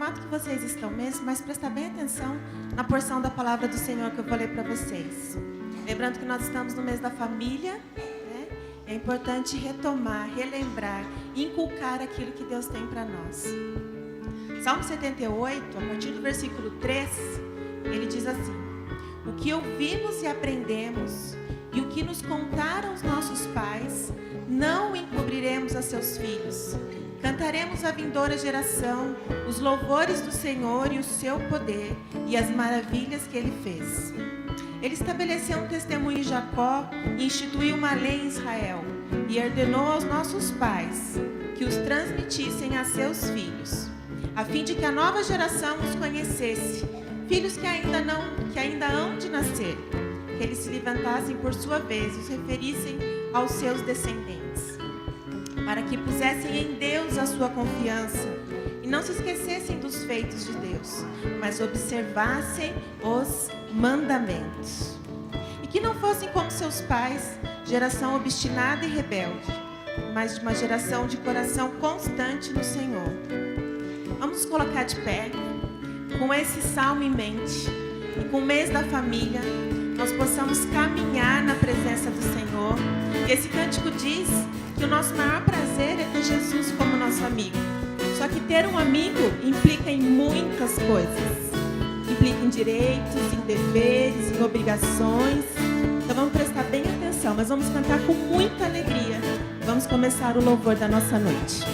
formato que vocês estão mesmo, mas prestar bem atenção na porção da palavra do Senhor que eu vou ler para vocês. Lembrando que nós estamos no mês da família, né? É importante retomar, relembrar, inculcar aquilo que Deus tem para nós. Salmo 78, a partir do versículo 3, ele diz assim: o que ouvimos e aprendemos e o que nos contaram os nossos pais, não encobriremos a seus filhos. Cantaremos à vindoura geração os louvores do Senhor e o seu poder e as maravilhas que Ele fez. Ele estabeleceu um testemunho em Jacó e instituiu uma lei em Israel e ordenou aos nossos pais que os transmitissem a seus filhos, a fim de que a nova geração os conhecesse, filhos que ainda hão de nascer, que eles se levantassem por sua vez e os referissem aos seus descendentes, para que pusessem em Deus a sua confiança e não se esquecessem dos feitos de Deus, mas observassem os mandamentos. E que não fossem como seus pais, geração obstinada e rebelde, mas uma geração de coração constante no Senhor. Vamos nos colocar de pé, com esse salmo em mente, e com o mês da família, nós possamos caminhar na presença do Senhor. Esse cântico diz que o nosso maior prazer é ter Jesus como nosso amigo. Só que ter um amigo implica em muitas coisas. Implica em direitos, em deveres, em obrigações. Então vamos prestar bem atenção, mas vamos cantar com muita alegria. Vamos começar o louvor da nossa noite.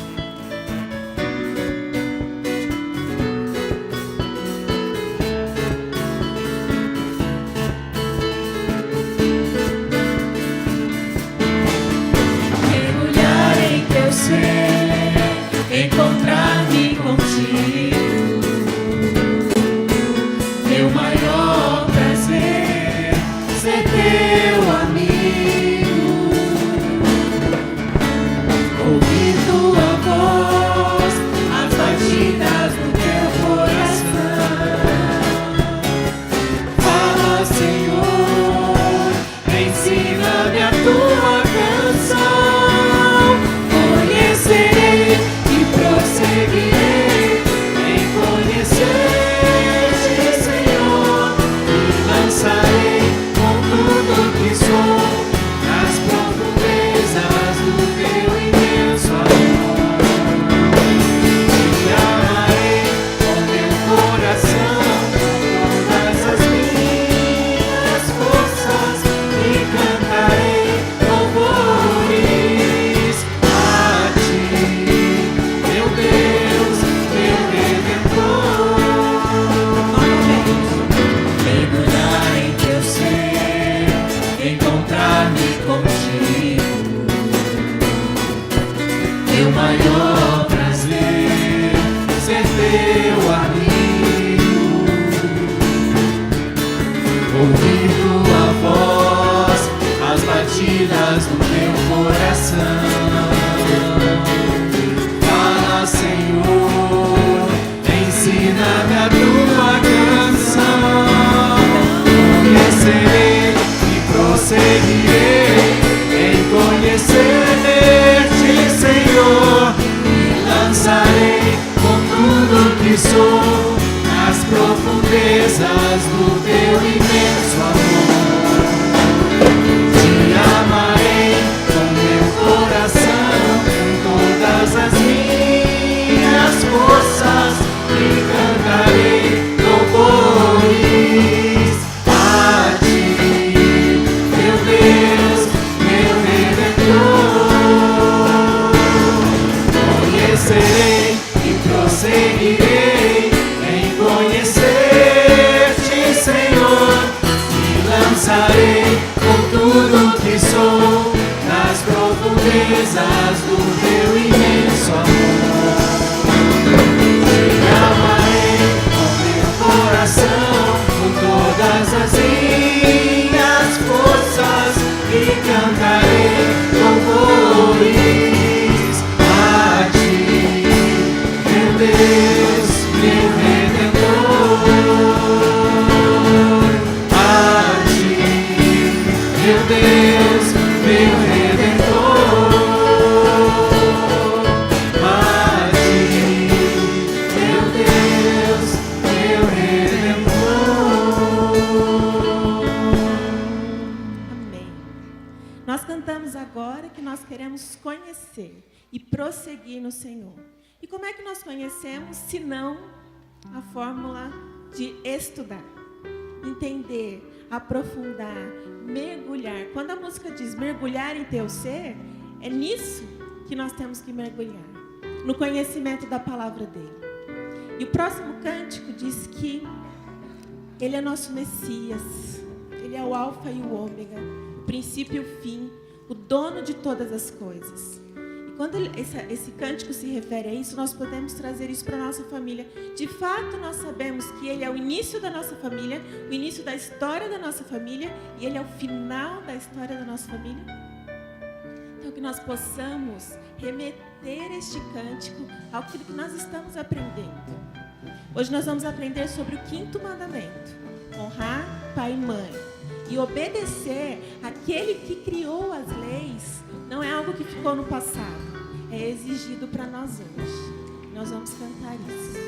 Encontrar-me contigo, meu maior prazer, ser teu amigo, ouvir tua voz, as batidas do teu coração. Fala, Senhor, ensina-me a tua canção, conhecerei e prosseguirei em conhecer-te, Senhor, e lançarei com tudo que sou nas profundezas do teu imenso amor. Te amarei com meu coração, com todas as minhas forças, e cantarei louvores a ti, meu Deus, meu Redentor. Mergulhar em teu ser, encontrar-me contigo, meu maior prazer, ser teu amigo, ouvir tua voz, as batidas do teu coração. Fala, Senhor, ensina-me a tua canção, conhecerei e prosseguirei em conhecer-te, Senhor, e lançarei com tudo que sou nas profundezas do teu imenso amor. Te amarei com meu coração, com todas as minhas forças, e cantarei louvores a ti, meu Deus, meu Redentor. Conhecerei e prosseguirei em conhecer-te, Senhor, e lançarei com tudo que sou nas profundezas do teu imenso amor. Te amarei com meu coração, com todas as minhas forças, e cantarei louvores a ti, meu Deus, meu Redentor. A ti, meu Deus, meu Redentor. agora que nós queremos conhecer e prosseguir no Senhor. E como é que nós conhecemos, se não a fórmula de estudar, entender, aprofundar, mergulhar. Quando a música diz mergulhar em teu ser, é nisso que nós temos que mergulhar, no conhecimento da palavra dele. E o próximo cântico diz que ele é nosso Messias, ele é o alfa e o ômega, o princípio e o fim, o dono de todas as coisas. E quando esse cântico se refere a isso, nós podemos trazer isso para a nossa família. De fato, nós sabemos que ele é o início da nossa família, o início da história da nossa família, e ele é o final da história da nossa família. Então, que nós possamos remeter este cântico ao que nós estamos aprendendo. Hoje nós vamos aprender sobre o 5º mandamento: honrar pai e mãe. E obedecer aquele que criou as leis não é algo que ficou no passado, é exigido para nós hoje. Nós vamos cantar isso.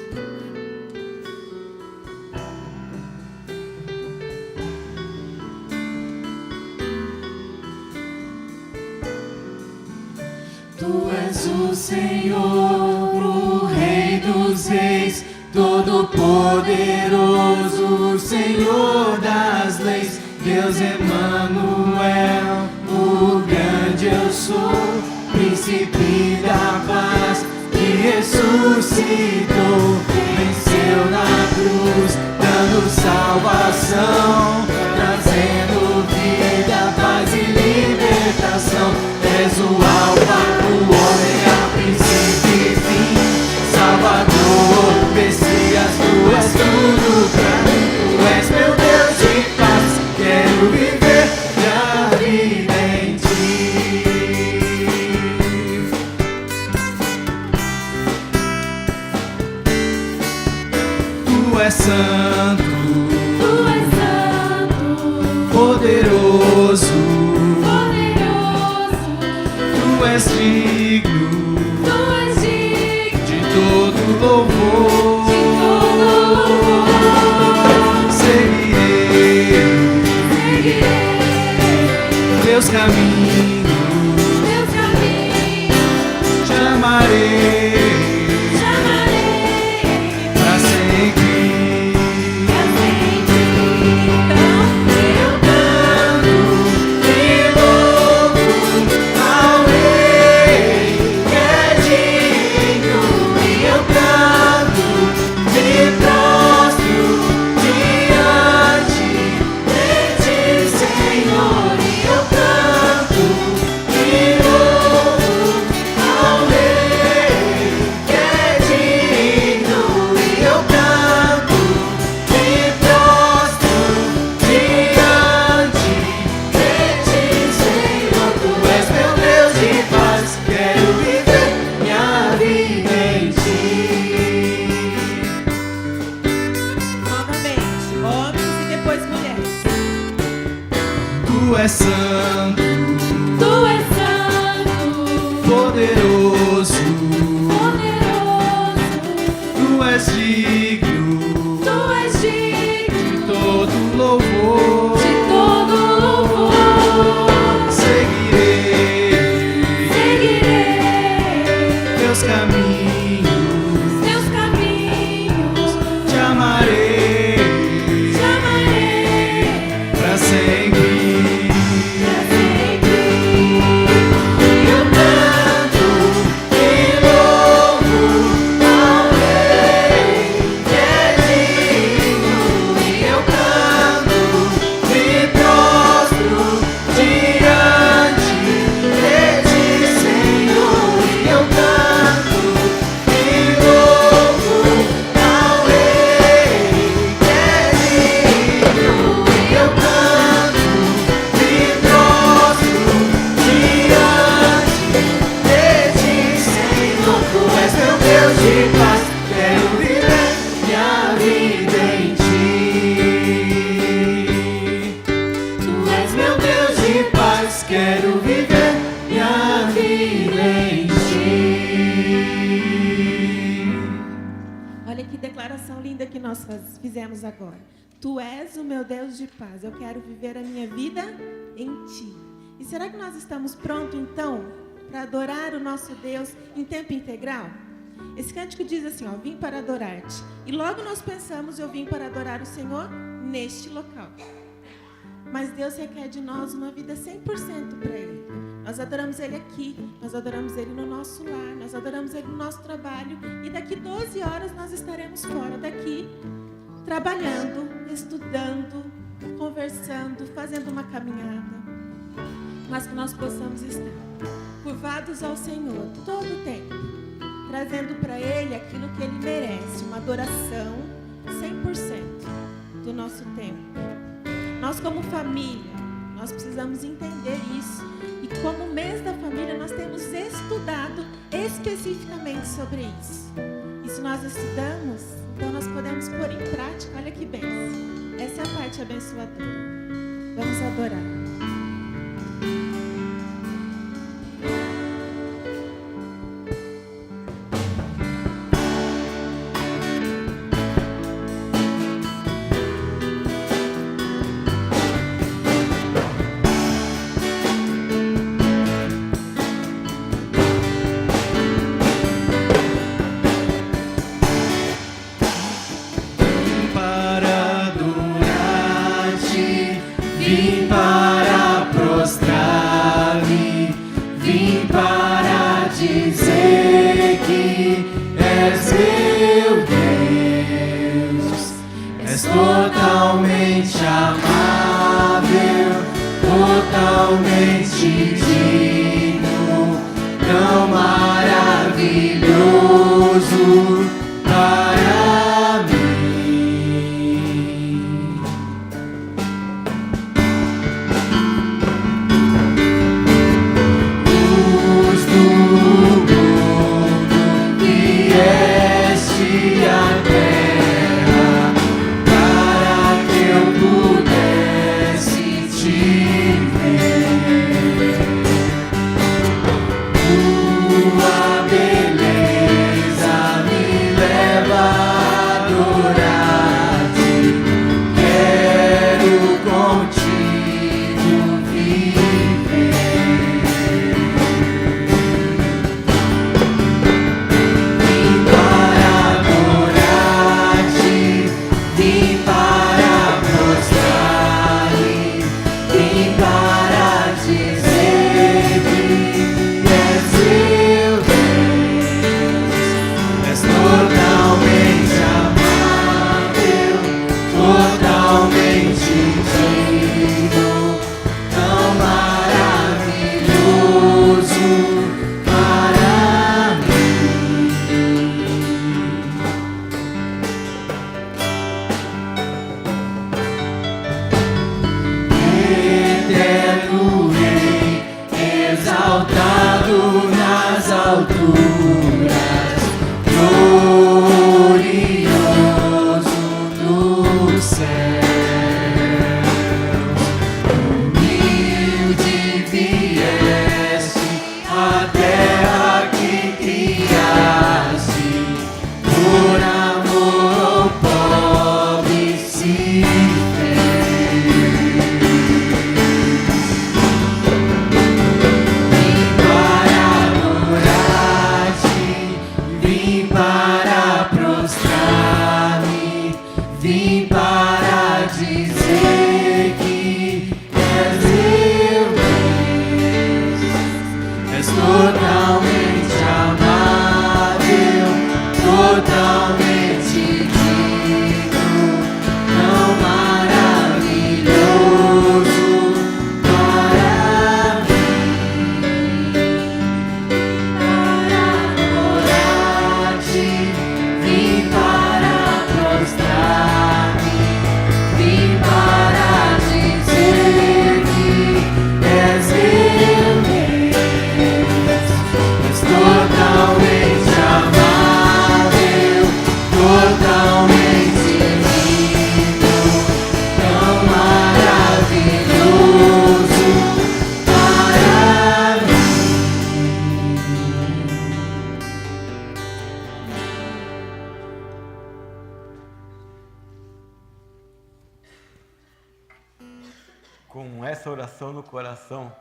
Tu és o Senhor, o Rei dos Reis, Todo-Poderoso, Senhor das leis, Deus Emanuel, o grande eu sou, Príncipe da paz, que ressuscitou, venceu na cruz, dando salvação, trazendo vida, paz e libertação. És o alfa, o ômega, princípio e fim, Salvador, Messias, tu és tudo pra mim. Tu és meu Deus de paz, quero viver minha vida em ti. Tu és santo, poderoso, tu és digno de todo louvor. Seguirei teus caminhos, te amarei pra sempre. Eu canto e louvo ao Rei que é digno, e eu canto e prostro diante de ti, Senhor, e eu canto e louvo ao Rei que é digno, e eu canto e prostro diante de ti, Senhor. Tu és meu Deus de paz, quero viver minha vida em ti. Novamente, homens e depois mulheres. Tu és santo, poderoso, tu és digno de todo louvor. Seguirei teus caminhos, te amarei pra sempre. Eu canto e louvo ao Rei que é digno, e eu canto e prostro diante de ti, Senhor, e eu canto e louvo ao Rei que é digno, e eu canto e prostro diante de ti, Senhor. Tu és meu Deus de paz, quero viver minha vida em ti. Tu és meu Deus de paz, quero viver minha vida em ti. Olha que declaração linda que nós fizemos agora. Tu és o meu Deus de paz. Eu quero viver a minha vida em ti. E será que nós estamos prontos, então, para adorar o nosso Deus em tempo integral? Esse cântico diz assim, ó, vim para adorar-te. E logo nós pensamos, eu vim para adorar o Senhor neste local. Mas Deus requer de nós uma vida 100% para Ele. Nós adoramos Ele aqui, nós adoramos Ele no nosso lar, nós adoramos Ele no nosso trabalho. E daqui 12 horas nós estaremos fora daqui, trabalhando, estudando, conversando, fazendo uma caminhada. Mas que nós possamos estar curvados ao Senhor todo o tempo, trazendo para Ele aquilo que Ele merece, uma adoração 100% do nosso tempo. Nós como família, nós precisamos entender isso. E como mês da família, nós temos estudado especificamente sobre isso. E se nós estudamos, então nós podemos pôr em prática. Olha que bênção. Essa é a parte abençoadora. Vamos adorar. Com essa oração no coração,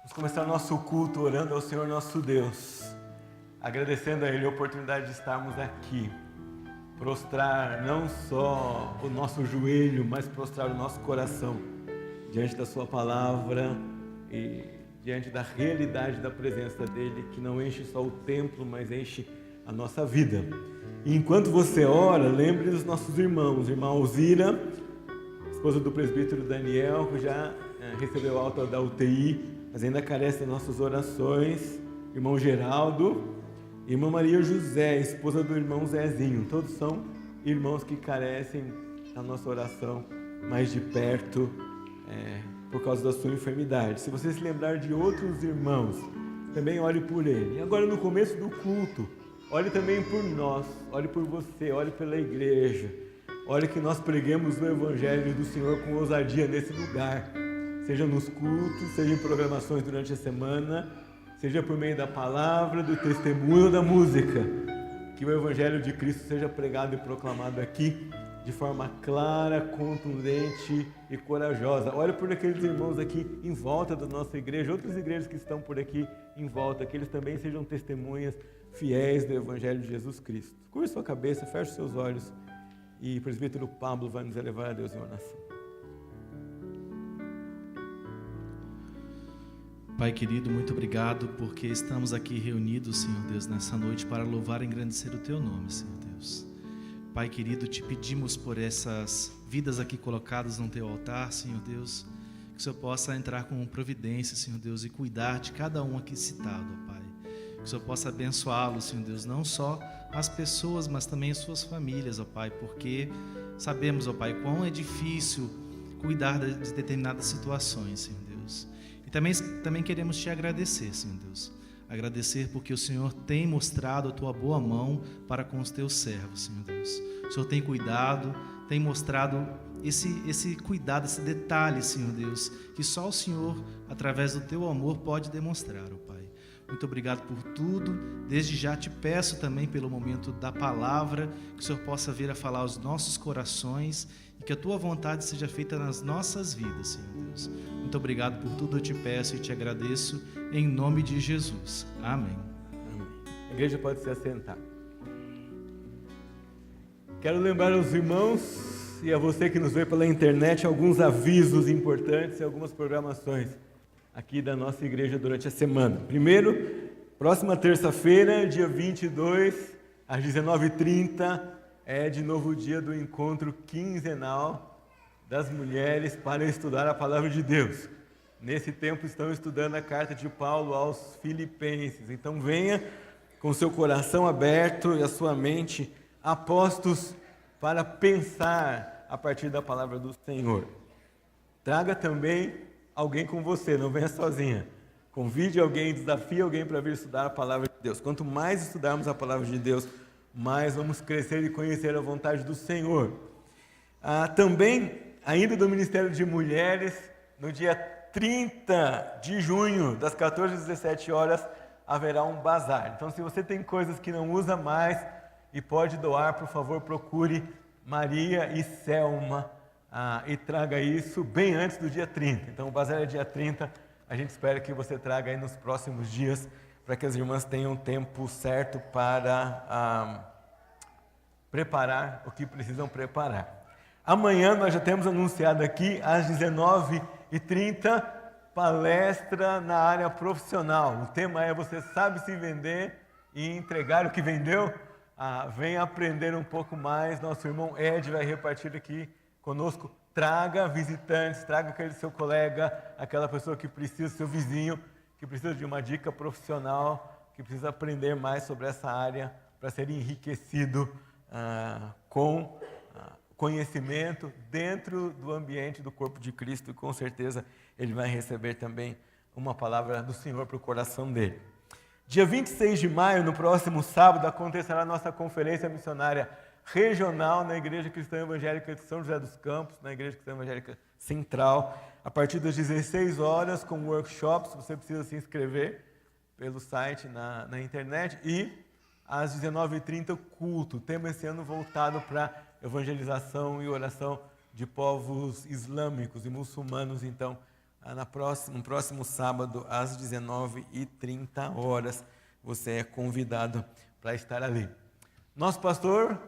Vamos começar o nosso culto orando ao Senhor nosso Deus, agradecendo a Ele a oportunidade de estarmos aqui, prostrar não só o nosso joelho, mas prostrar o nosso coração diante da Sua palavra e diante da realidade da presença dEle, que não enche só o templo, mas enche a nossa vida. E enquanto você ora, lembre dos nossos irmãos, irmã Alzira, esposa do presbítero Daniel, que já recebeu alta da UTI, mas ainda carece das nossas orações, irmão Geraldo, irmã Maria José, esposa do irmão Zezinho, todos são irmãos que carecem da nossa oração mais de perto, por causa da sua enfermidade. Se você se lembrar de outros irmãos, também ore por ele. E agora no começo do culto, ore também por nós, ore por você, ore pela igreja, ore que nós preguemos o Evangelho do Senhor com ousadia nesse lugar, seja nos cultos, seja em programações durante a semana, seja por meio da palavra, do testemunho ou da música, que o Evangelho de Cristo seja pregado e proclamado aqui de forma clara, contundente e corajosa. Olhe por aqueles irmãos aqui em volta da nossa igreja, outras igrejas que estão por aqui em volta, que eles também sejam testemunhas fiéis do Evangelho de Jesus Cristo. Curva sua cabeça, feche seus olhos e o presbítero Pablo vai nos elevar a Deus em oração. Pai querido, muito obrigado porque estamos aqui reunidos, Senhor Deus, nessa noite para louvar e engrandecer o Teu nome, Senhor Deus. Pai querido, te pedimos por essas vidas aqui colocadas no Teu altar, Senhor Deus, que o Senhor possa entrar com providência, Senhor Deus, e cuidar de cada um aqui citado, ó Pai. Que o Senhor possa abençoá-los, Senhor Deus, não só as pessoas, mas também as suas famílias, ó Pai, porque sabemos, ó Pai, quão é difícil cuidar de determinadas situações, Senhor Deus. Também queremos te agradecer, Senhor Deus. Agradecer porque o Senhor tem mostrado a tua boa mão para com os teus servos, Senhor Deus. O Senhor tem cuidado, tem mostrado esse cuidado, esse detalhe, Senhor Deus, que só o Senhor, através do teu amor, pode demonstrar, ó Pai. Muito obrigado por tudo. Desde já te peço também pelo momento da palavra, que o Senhor possa vir a falar aos nossos corações e que a tua vontade seja feita nas nossas vidas, Senhor Deus. Muito obrigado por tudo, eu te peço e te agradeço, em nome de Jesus. Amém. Amém. A igreja pode se assentar. Quero lembrar aos irmãos e a você que nos vê pela internet alguns avisos importantes e algumas programações aqui da nossa igreja durante a semana. Primeiro, próxima terça-feira, dia 22, às 19h30, é de novo o dia do encontro quinzenal das mulheres para estudar a Palavra de Deus. Nesse tempo estão estudando a carta de Paulo aos Filipenses. Então venha com seu coração aberto e a sua mente apostos para pensar a partir da Palavra do Senhor. Traga também alguém com você, não venha sozinha. Convide alguém, desafie alguém para vir estudar a Palavra de Deus. Quanto mais estudarmos a Palavra de Deus, mais vamos crescer e conhecer a vontade do Senhor. Também, ainda do Ministério de Mulheres, no dia 30 de junho, das 14 às 17 horas, haverá um bazar. Então, se você tem coisas que não usa mais e pode doar, por favor, procure Maria e Selma e traga isso bem antes do dia 30. Então, o bazar é dia 30, a gente espera que você traga aí nos próximos dias, para que as irmãs tenham tempo certo para preparar o que precisam preparar. Amanhã nós já temos anunciado aqui, às 19h30, palestra na área profissional. O tema é: você sabe se vender e entregar o que vendeu? Venha aprender um pouco mais. Nosso irmão Ed vai repartir aqui conosco. Traga visitantes, traga aquele seu colega, aquela pessoa que precisa, seu vizinho, que precisa de uma dica profissional, que precisa aprender mais sobre essa área para ser enriquecido com conhecimento dentro do ambiente do corpo de Cristo, e com certeza ele vai receber também uma palavra do Senhor para o coração dele. Dia 26 de maio, no próximo sábado, acontecerá a nossa conferência missionária regional na Igreja Cristã Evangélica de São José dos Campos, na Igreja Cristã Evangélica Central, a partir das 16 horas, com workshops. Você precisa se inscrever pelo site na internet, e às 19h30 culto. O tema esse ano voltado para evangelização e oração de povos islâmicos e muçulmanos. Então, no próximo sábado, às 19h30, você é convidado para estar ali. Nosso pastor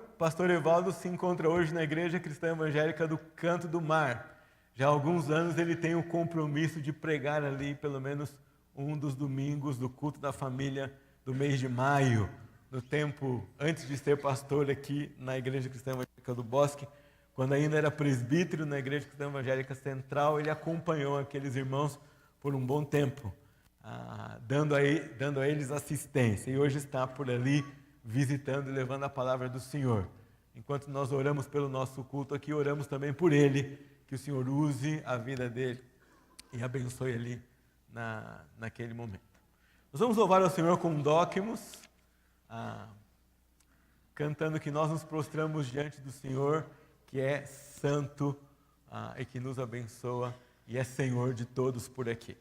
Evaldo, se encontra hoje na Igreja Cristã Evangélica do Canto do Mar. Já há alguns anos ele tem o compromisso de pregar ali pelo menos um dos domingos do culto da família do mês de maio, no tempo antes de ser pastor aqui na Igreja Cristã Evangélica do Bosque. Quando ainda era presbítero na Igreja Cristã Evangélica Central, ele acompanhou aqueles irmãos por um bom tempo, dando a eles assistência. E hoje está por ali, visitando e levando a palavra do Senhor. Enquanto nós oramos pelo nosso culto aqui, oramos também por ele, que o Senhor use a vida dele e abençoe ali naquele momento. Nós vamos louvar ao Senhor com Dóquimos, cantando que nós nos prostramos diante do Senhor, que é santo e que nos abençoa e é Senhor de todos por aqui.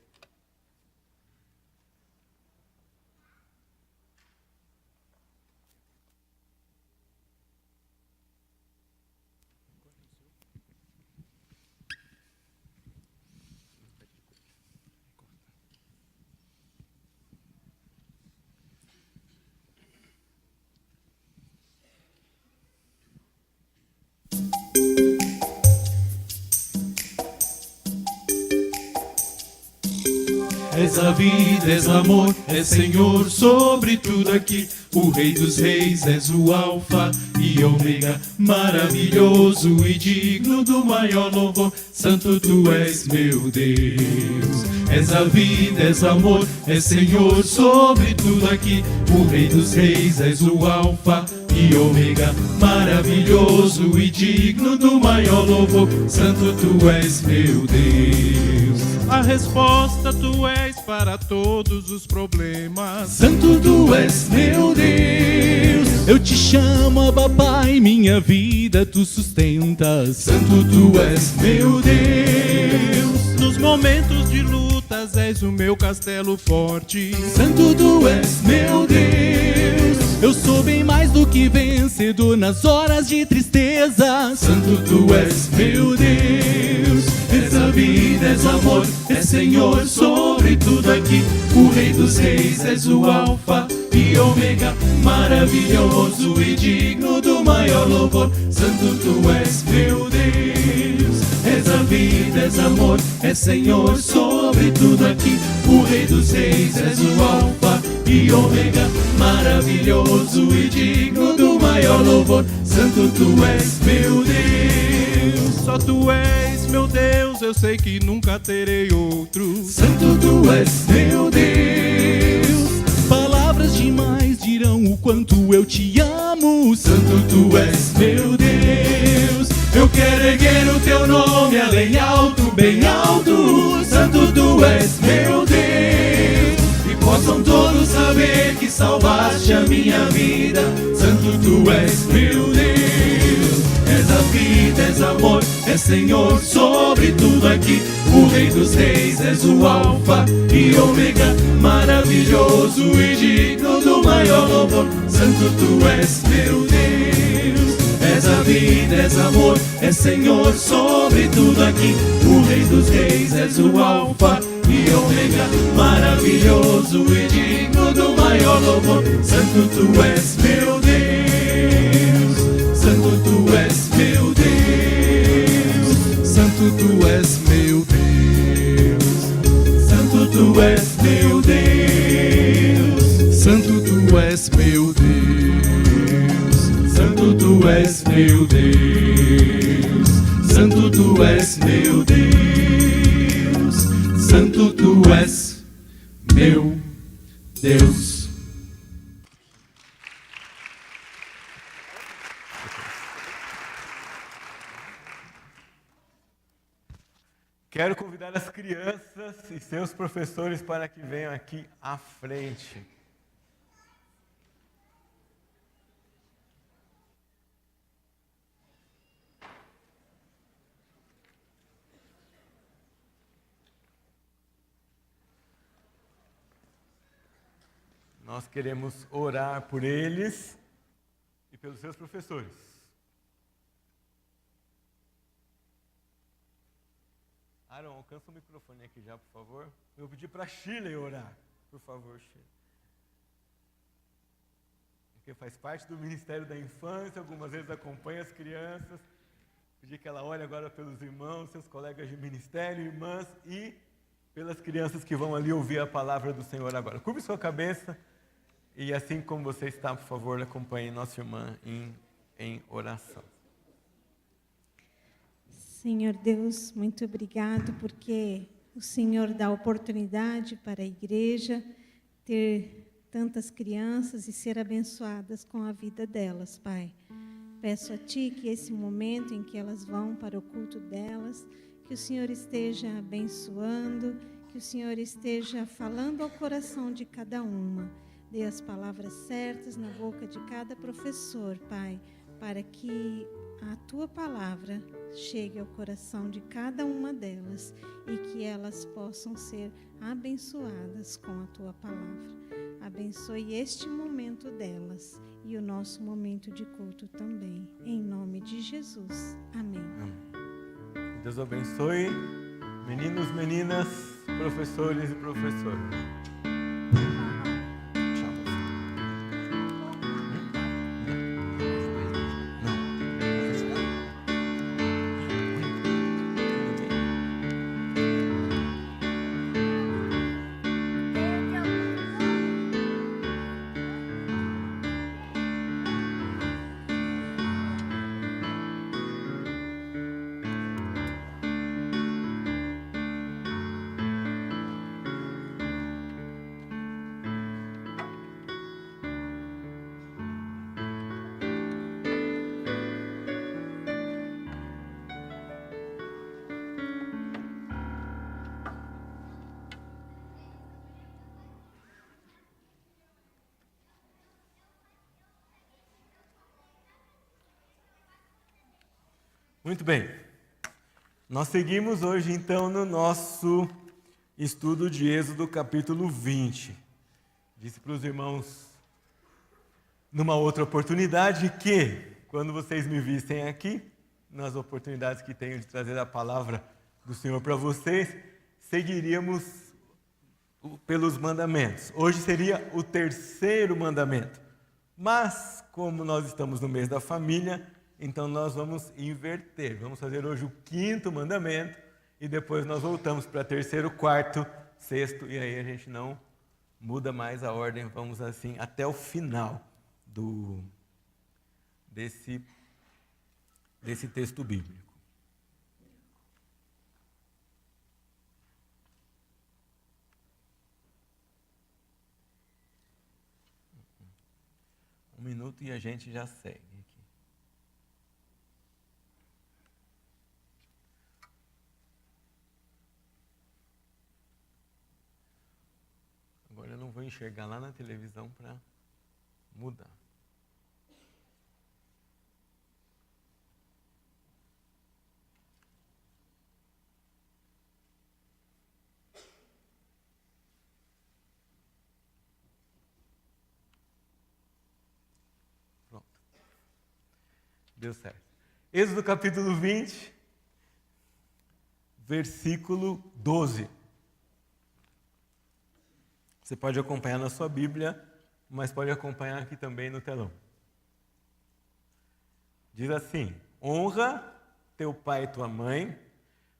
És a vida, és amor, és Senhor sobre tudo aqui. O Rei dos Reis, és o Alfa e Ômega, maravilhoso e digno do maior louvor. Santo tu és, meu Deus. És a vida, és amor, és Senhor sobre tudo aqui. O Rei dos Reis, és o Alfa e Ômega, maravilhoso e digno do maior louvor. Santo tu és, meu Deus. A resposta tu és para todos os problemas. Santo tu és, meu Deus. Eu te chamo, papai, minha vida tu sustentas. Santo tu és, meu Deus. Nos momentos de lutas és o meu castelo forte. Santo tu és, meu Deus. Eu sou bem mais do que vencedor nas horas de tristeza. Santo tu és, meu Deus. És a vida, és amor, és Senhor sobre tudo aqui. O Rei dos Reis, és o Alfa e Ômega, maravilhoso e digno do maior louvor. Santo tu és, meu Deus. És a vida, és amor, és Senhor sobre tudo aqui. O Rei dos Reis, és o Alfa e Ômega, maravilhoso e digno do maior louvor. Santo tu és, meu Deus. Só tu és, meu Deus, eu sei que nunca terei outro. Santo tu és, meu Deus. Palavras demais dirão o quanto eu te amo. Santo tu és, meu Deus. Eu quero erguer o teu nome além alto, bem alto. Santo tu és, meu Deus. E possam todos saber que salvaste a minha vida. Santo tu és, meu Deus. És a vida, és amor, és Senhor sobre tudo aqui. O Rei dos Reis, és o Alfa e Ômega, maravilhoso e digno do maior louvor. Santo tu és, meu Deus. És a vida, és amor, és Senhor sobre tudo aqui. O Rei dos Reis, és o Alfa e Ômega, maravilhoso e digno do maior louvor. Santo tu és, meu Deus. Santo tu és, meu Deus. Santo tu és, meu Deus. Santo tu és, meu Deus. Santo tu és, meu Deus. Santo tu és, meu Deus. Santo tu és, meu Deus. Santo tu és, meu Deus. Quero convidar as crianças e seus professores para que venham aqui à frente. Nós queremos orar por eles e pelos seus professores. Aaron, alcança o microfone aqui já, por favor. Eu vou pedir para a Shirley orar. Por favor, Shirley. Porque faz parte do Ministério da Infância, algumas vezes acompanha as crianças. Pedir que ela ore agora pelos irmãos, seus colegas de ministério, irmãs e pelas crianças que vão ali ouvir a palavra do Senhor agora. Curve sua cabeça e assim como você está, por favor, acompanhe nossa irmã em oração. Senhor Deus, muito obrigado porque o Senhor dá oportunidade para a igreja ter tantas crianças e ser abençoadas com a vida delas, Pai. Peço a Ti que esse momento em que elas vão para o culto delas, que o Senhor esteja abençoando, que o Senhor esteja falando ao coração de cada uma. Dê as palavras certas na boca de cada professor, Pai, para que a Tua palavra chegue ao coração de cada uma delas e que elas possam ser abençoadas com a Tua palavra. Abençoe este momento delas e o nosso momento de culto também. Em nome de Jesus. Amém. Deus abençoe, meninos, meninas, professores e professoras. Muito bem, nós seguimos hoje então no nosso estudo de Êxodo capítulo 20. Disse para os irmãos numa outra oportunidade que, quando vocês me vissem aqui, nas oportunidades que tenho de trazer a palavra do Senhor para vocês, seguiríamos pelos mandamentos. Hoje seria o terceiro mandamento, mas como nós estamos no mês da família, então nós vamos inverter. Vamos fazer hoje o quinto mandamento e depois nós voltamos para terceiro, quarto, sexto e aí a gente não muda mais a ordem. Vamos assim até o final desse texto bíblico. Um minuto e a gente já segue. Agora eu não vou enxergar lá na televisão para mudar. Pronto. Deu certo. Êxodo capítulo 20, versículo 12. Você pode acompanhar na sua Bíblia, mas pode acompanhar aqui também no telão. Diz assim: honra teu pai e tua mãe,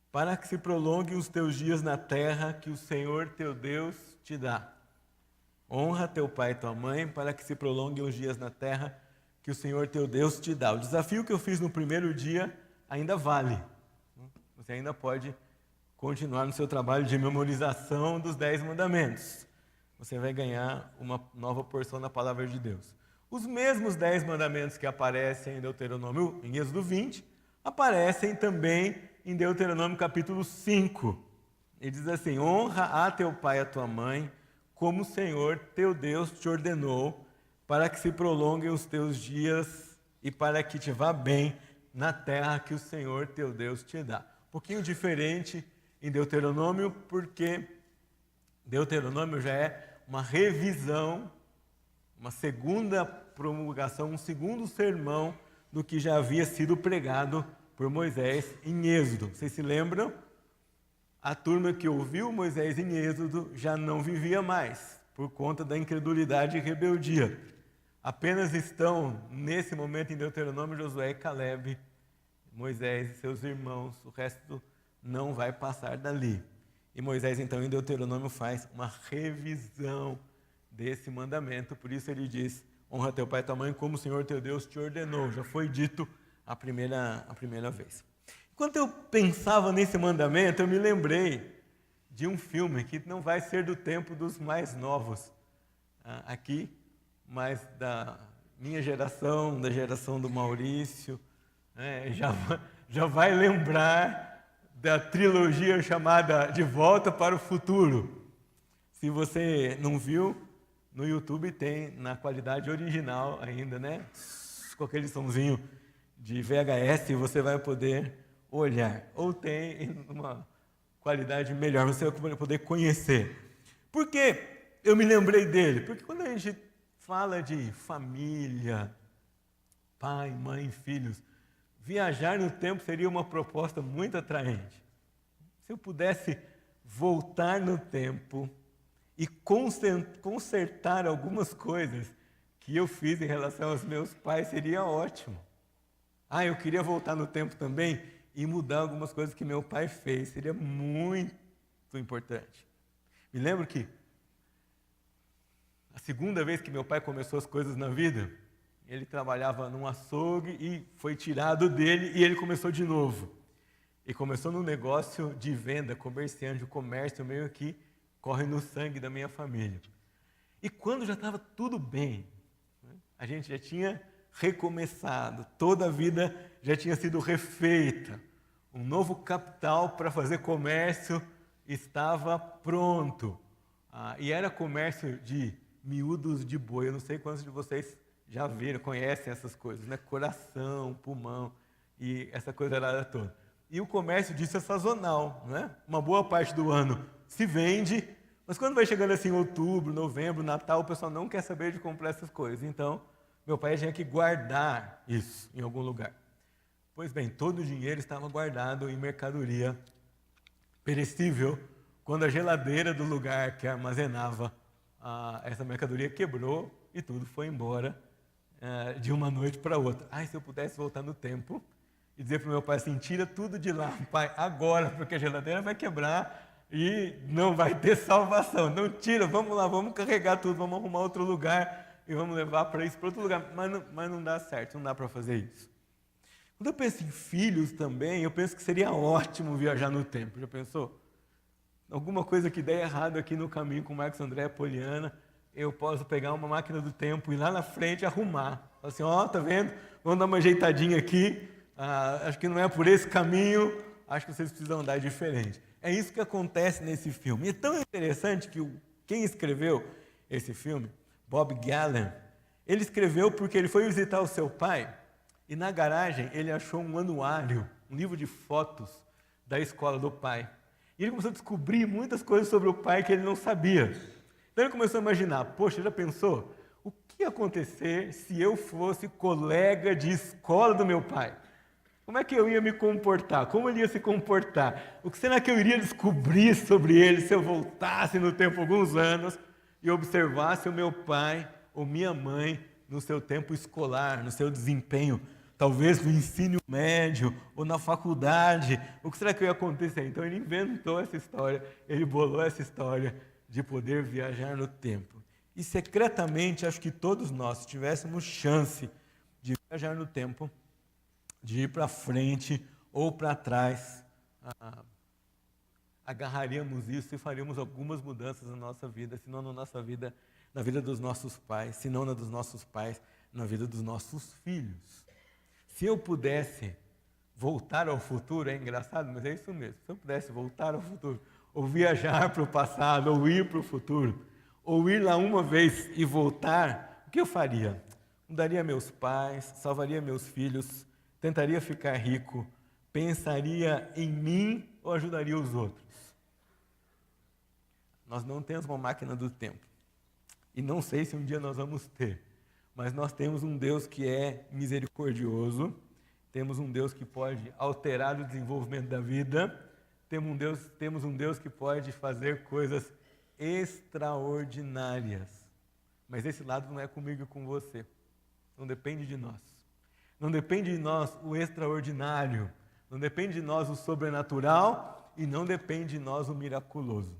para que se prolonguem os teus dias na terra que o Senhor teu Deus te dá. Honra teu pai e tua mãe, para que se prolonguem os dias na terra que o Senhor teu Deus te dá. O desafio que eu fiz no primeiro dia ainda vale. Você ainda pode continuar no seu trabalho de memorização dos 10 mandamentos. Você vai ganhar uma nova porção da palavra de Deus. Os mesmos 10 mandamentos que aparecem em Deuteronômio, em Êxodo 20, aparecem também em Deuteronômio capítulo 5. Ele diz assim: honra a teu pai e a tua mãe, como o Senhor teu Deus te ordenou, para que se prolonguem os teus dias e para que te vá bem na terra que o Senhor teu Deus te dá. Um pouquinho diferente em Deuteronômio, porque Deuteronômio já é uma revisão, uma segunda promulgação, um segundo sermão do que já havia sido pregado por Moisés em Êxodo. Vocês se lembram? a turma que ouviu Moisés em Êxodo já não vivia mais, por conta da incredulidade e rebeldia. Apenas estão, nesse momento, em Deuteronômio, Josué e Calebe, Moisés e seus irmãos. O resto não vai passar dali. E Moisés, então, em Deuteronômio, faz uma revisão desse mandamento. Por isso ele diz: honra teu pai e tua mãe como o Senhor teu Deus te ordenou. Já foi dito a primeira vez. Enquanto eu pensava nesse mandamento, eu me lembrei de um filme que não vai ser do tempo dos mais novos aqui, mas da minha geração, da geração do Maurício, já vai lembrar da trilogia chamada De Volta para o Futuro. Se você não viu, no YouTube tem na qualidade original ainda, né? Com aquele somzinho de VHS, você vai poder olhar. Ou tem uma qualidade melhor, você vai poder conhecer. Por que eu me lembrei dele? Porque quando a gente fala de família, pai, mãe, filhos, viajar no tempo seria uma proposta muito atraente. Se eu pudesse voltar no tempo e consertar algumas coisas que eu fiz em relação aos meus pais, seria ótimo. Eu queria voltar no tempo também e mudar algumas coisas que meu pai fez. Seria muito importante. Me lembro que a segunda vez que meu pai começou as coisas na vida, ele trabalhava num açougue e foi tirado dele e ele começou de novo. E começou no negócio de venda, comerciante, o comércio meio que corre no sangue da minha família. E quando já estava tudo bem, a gente já tinha recomeçado, toda a vida já tinha sido refeita, um novo capital para fazer comércio estava pronto. E era comércio de miúdos de boi. Eu não sei quantos de vocês já viram, conhecem essas coisas, né? Coração, pulmão e essa coisa lá toda. E o comércio disso é sazonal, né? Uma boa parte do ano se vende, mas quando vai chegando assim outubro, novembro, Natal, o pessoal não quer saber de comprar essas coisas. Então, meu pai tinha que guardar isso em algum lugar. Pois bem, todo o dinheiro estava guardado em mercadoria perecível, quando a geladeira do lugar que armazenava essa mercadoria quebrou e tudo foi embora de uma noite para outra. Se eu pudesse voltar no tempo e dizer para o meu pai assim: tira tudo de lá, pai, agora, porque a geladeira vai quebrar e não vai ter salvação. Não tira, vamos lá, vamos carregar tudo, vamos arrumar outro lugar e vamos levar para outro lugar. Mas não dá certo, não dá para fazer isso. Quando eu penso em filhos também, eu penso que seria ótimo viajar no tempo. Já pensou? Alguma coisa que der errado aqui no caminho com o Marcos André e a Poliana, eu posso pegar uma máquina do tempo e ir lá na frente arrumar. Assim, tá vendo? Vamos dar uma ajeitadinha aqui. Acho que não é por esse caminho, acho que vocês precisam andar diferente. É isso que acontece nesse filme. E é tão interessante que quem escreveu esse filme, Bob Gallen, ele escreveu porque ele foi visitar o seu pai e na garagem ele achou um anuário, um livro de fotos da escola do pai. E ele começou a descobrir muitas coisas sobre o pai que ele não sabia. Então ele começou a imaginar: poxa, já pensou? O que ia acontecer se eu fosse colega de escola do meu pai? Como é que eu ia me comportar? Como ele ia se comportar? O que será que eu iria descobrir sobre ele se eu voltasse no tempo alguns anos e observasse o meu pai ou minha mãe no seu tempo escolar, no seu desempenho, talvez no ensino médio ou na faculdade? O que será que ia acontecer? Então ele inventou essa história, ele bolou essa história de poder viajar no tempo. E secretamente, acho que todos nós, se tivéssemos chance de viajar no tempo, de ir para frente ou para trás, agarraríamos isso e faríamos algumas mudanças na nossa vida, se não na nossa vida, na vida dos nossos pais, se não na dos nossos pais, na vida dos nossos filhos. Se eu pudesse voltar ao futuro, é engraçado, mas é isso mesmo. Se eu pudesse voltar ao futuro, ou viajar para o passado, ou ir para o futuro, ou ir lá uma vez e voltar, o que eu faria? Mudaria meus pais, salvaria meus filhos, tentaria ficar rico, pensaria em mim ou ajudaria os outros? Nós não temos uma máquina do tempo. E não sei se um dia nós vamos ter. Mas nós temos um Deus que é misericordioso, temos um Deus que pode alterar o desenvolvimento da vida, temos um Deus que pode fazer coisas extraordinárias. Mas esse lado não é comigo e com você. Não depende de nós. Não depende de nós o extraordinário. Não depende de nós o sobrenatural e não depende de nós o miraculoso.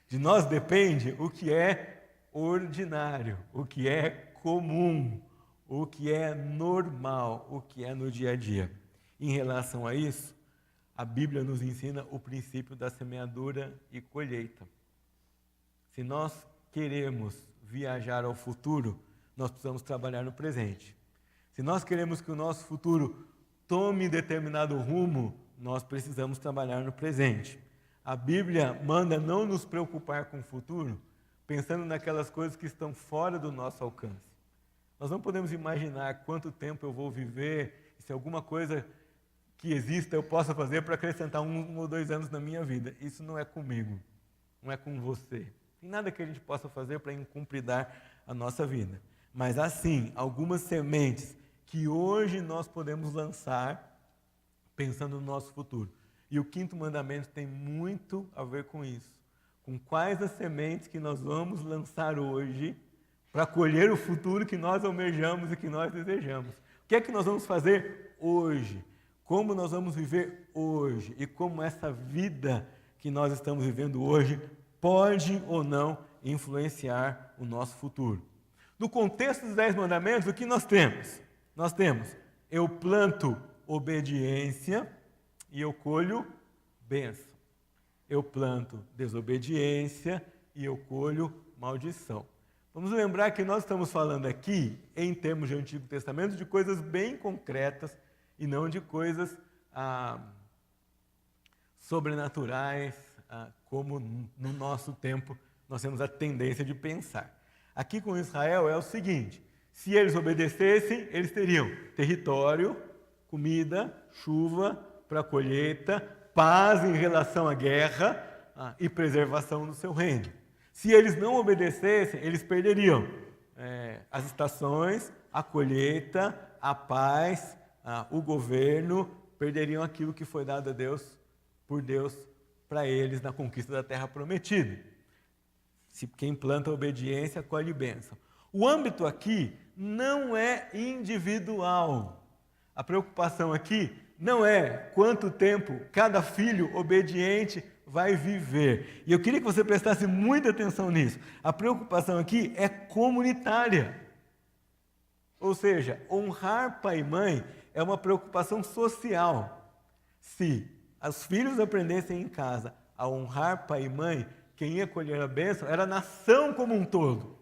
De nós depende o que é ordinário, o que é comum, o que é normal, o que é no dia a dia. Em relação a isso, a Bíblia nos ensina o princípio da semeadura e colheita. Se nós queremos viajar ao futuro, nós precisamos trabalhar no presente. Se nós queremos que o nosso futuro tome determinado rumo, nós precisamos trabalhar no presente. A Bíblia manda não nos preocupar com o futuro, pensando naquelas coisas que estão fora do nosso alcance. Nós não podemos imaginar quanto tempo eu vou viver, se alguma coisa que exista eu possa fazer para acrescentar 1 ou 2 anos na minha vida. Isso não é comigo, não é com você. Tem nada que a gente possa fazer para incumpridar a nossa vida. Mas assim, algumas sementes que hoje nós podemos lançar pensando no nosso futuro. E o 5º mandamento tem muito a ver com isso. Com quais as sementes que nós vamos lançar hoje para colher o futuro que nós almejamos e que nós desejamos. O que é que nós vamos fazer hoje? Como nós vamos viver hoje? E como essa vida que nós estamos vivendo hoje pode ou não influenciar o nosso futuro. No contexto dos 10 mandamentos, o que nós temos? Nós temos, eu planto obediência e eu colho bênção. Eu planto desobediência e eu colho maldição. Vamos lembrar que nós estamos falando aqui, em termos de Antigo Testamento, de coisas bem concretas e não de coisas sobrenaturais, como no nosso tempo nós temos a tendência de pensar. Aqui com Israel é o seguinte, se eles obedecessem, eles teriam território, comida, chuva para a colheita, paz em relação à guerra e preservação do seu reino. Se eles não obedecessem, eles perderiam as estações, a colheita, a paz, o governo, perderiam aquilo que foi dado a Deus, por Deus, para eles na conquista da terra prometida. Se quem planta obediência, colhe bênção. O âmbito aqui não é individual. A preocupação aqui não é quanto tempo cada filho obediente vai viver. E eu queria que você prestasse muita atenção nisso. A preocupação aqui é comunitária. Ou seja, honrar pai e mãe é uma preocupação social. Se os filhos aprendessem em casa a honrar pai e mãe, quem ia colher a bênção era a nação como um todo.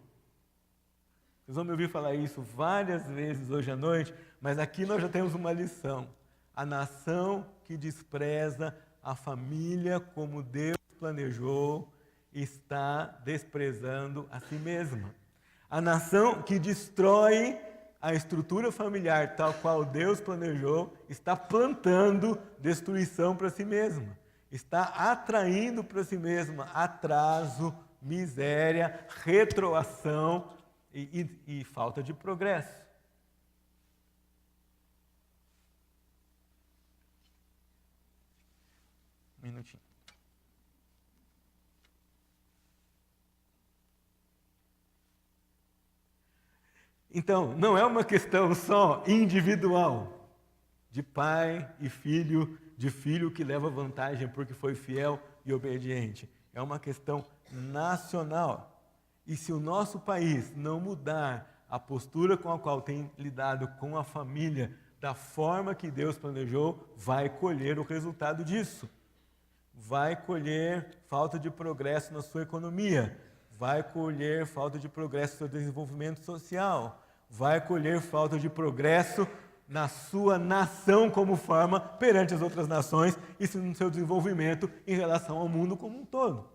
Vocês vão me ouvir falar isso várias vezes hoje à noite, mas aqui nós já temos uma lição. A nação que despreza a família como Deus planejou está desprezando a si mesma. A nação que destrói a estrutura familiar tal qual Deus planejou está plantando destruição para si mesma. Está atraindo para si mesma atraso, miséria, retroação e falta de progresso. Um minutinho. Então, não é uma questão só individual, de pai e filho, de filho que leva vantagem porque foi fiel e obediente. É uma questão nacional. E se o nosso país não mudar a postura com a qual tem lidado com a família da forma que Deus planejou, vai colher o resultado disso. Vai colher falta de progresso na sua economia, vai colher falta de progresso no seu desenvolvimento social, vai colher falta de progresso na sua nação como forma perante as outras nações e no seu desenvolvimento em relação ao mundo como um todo.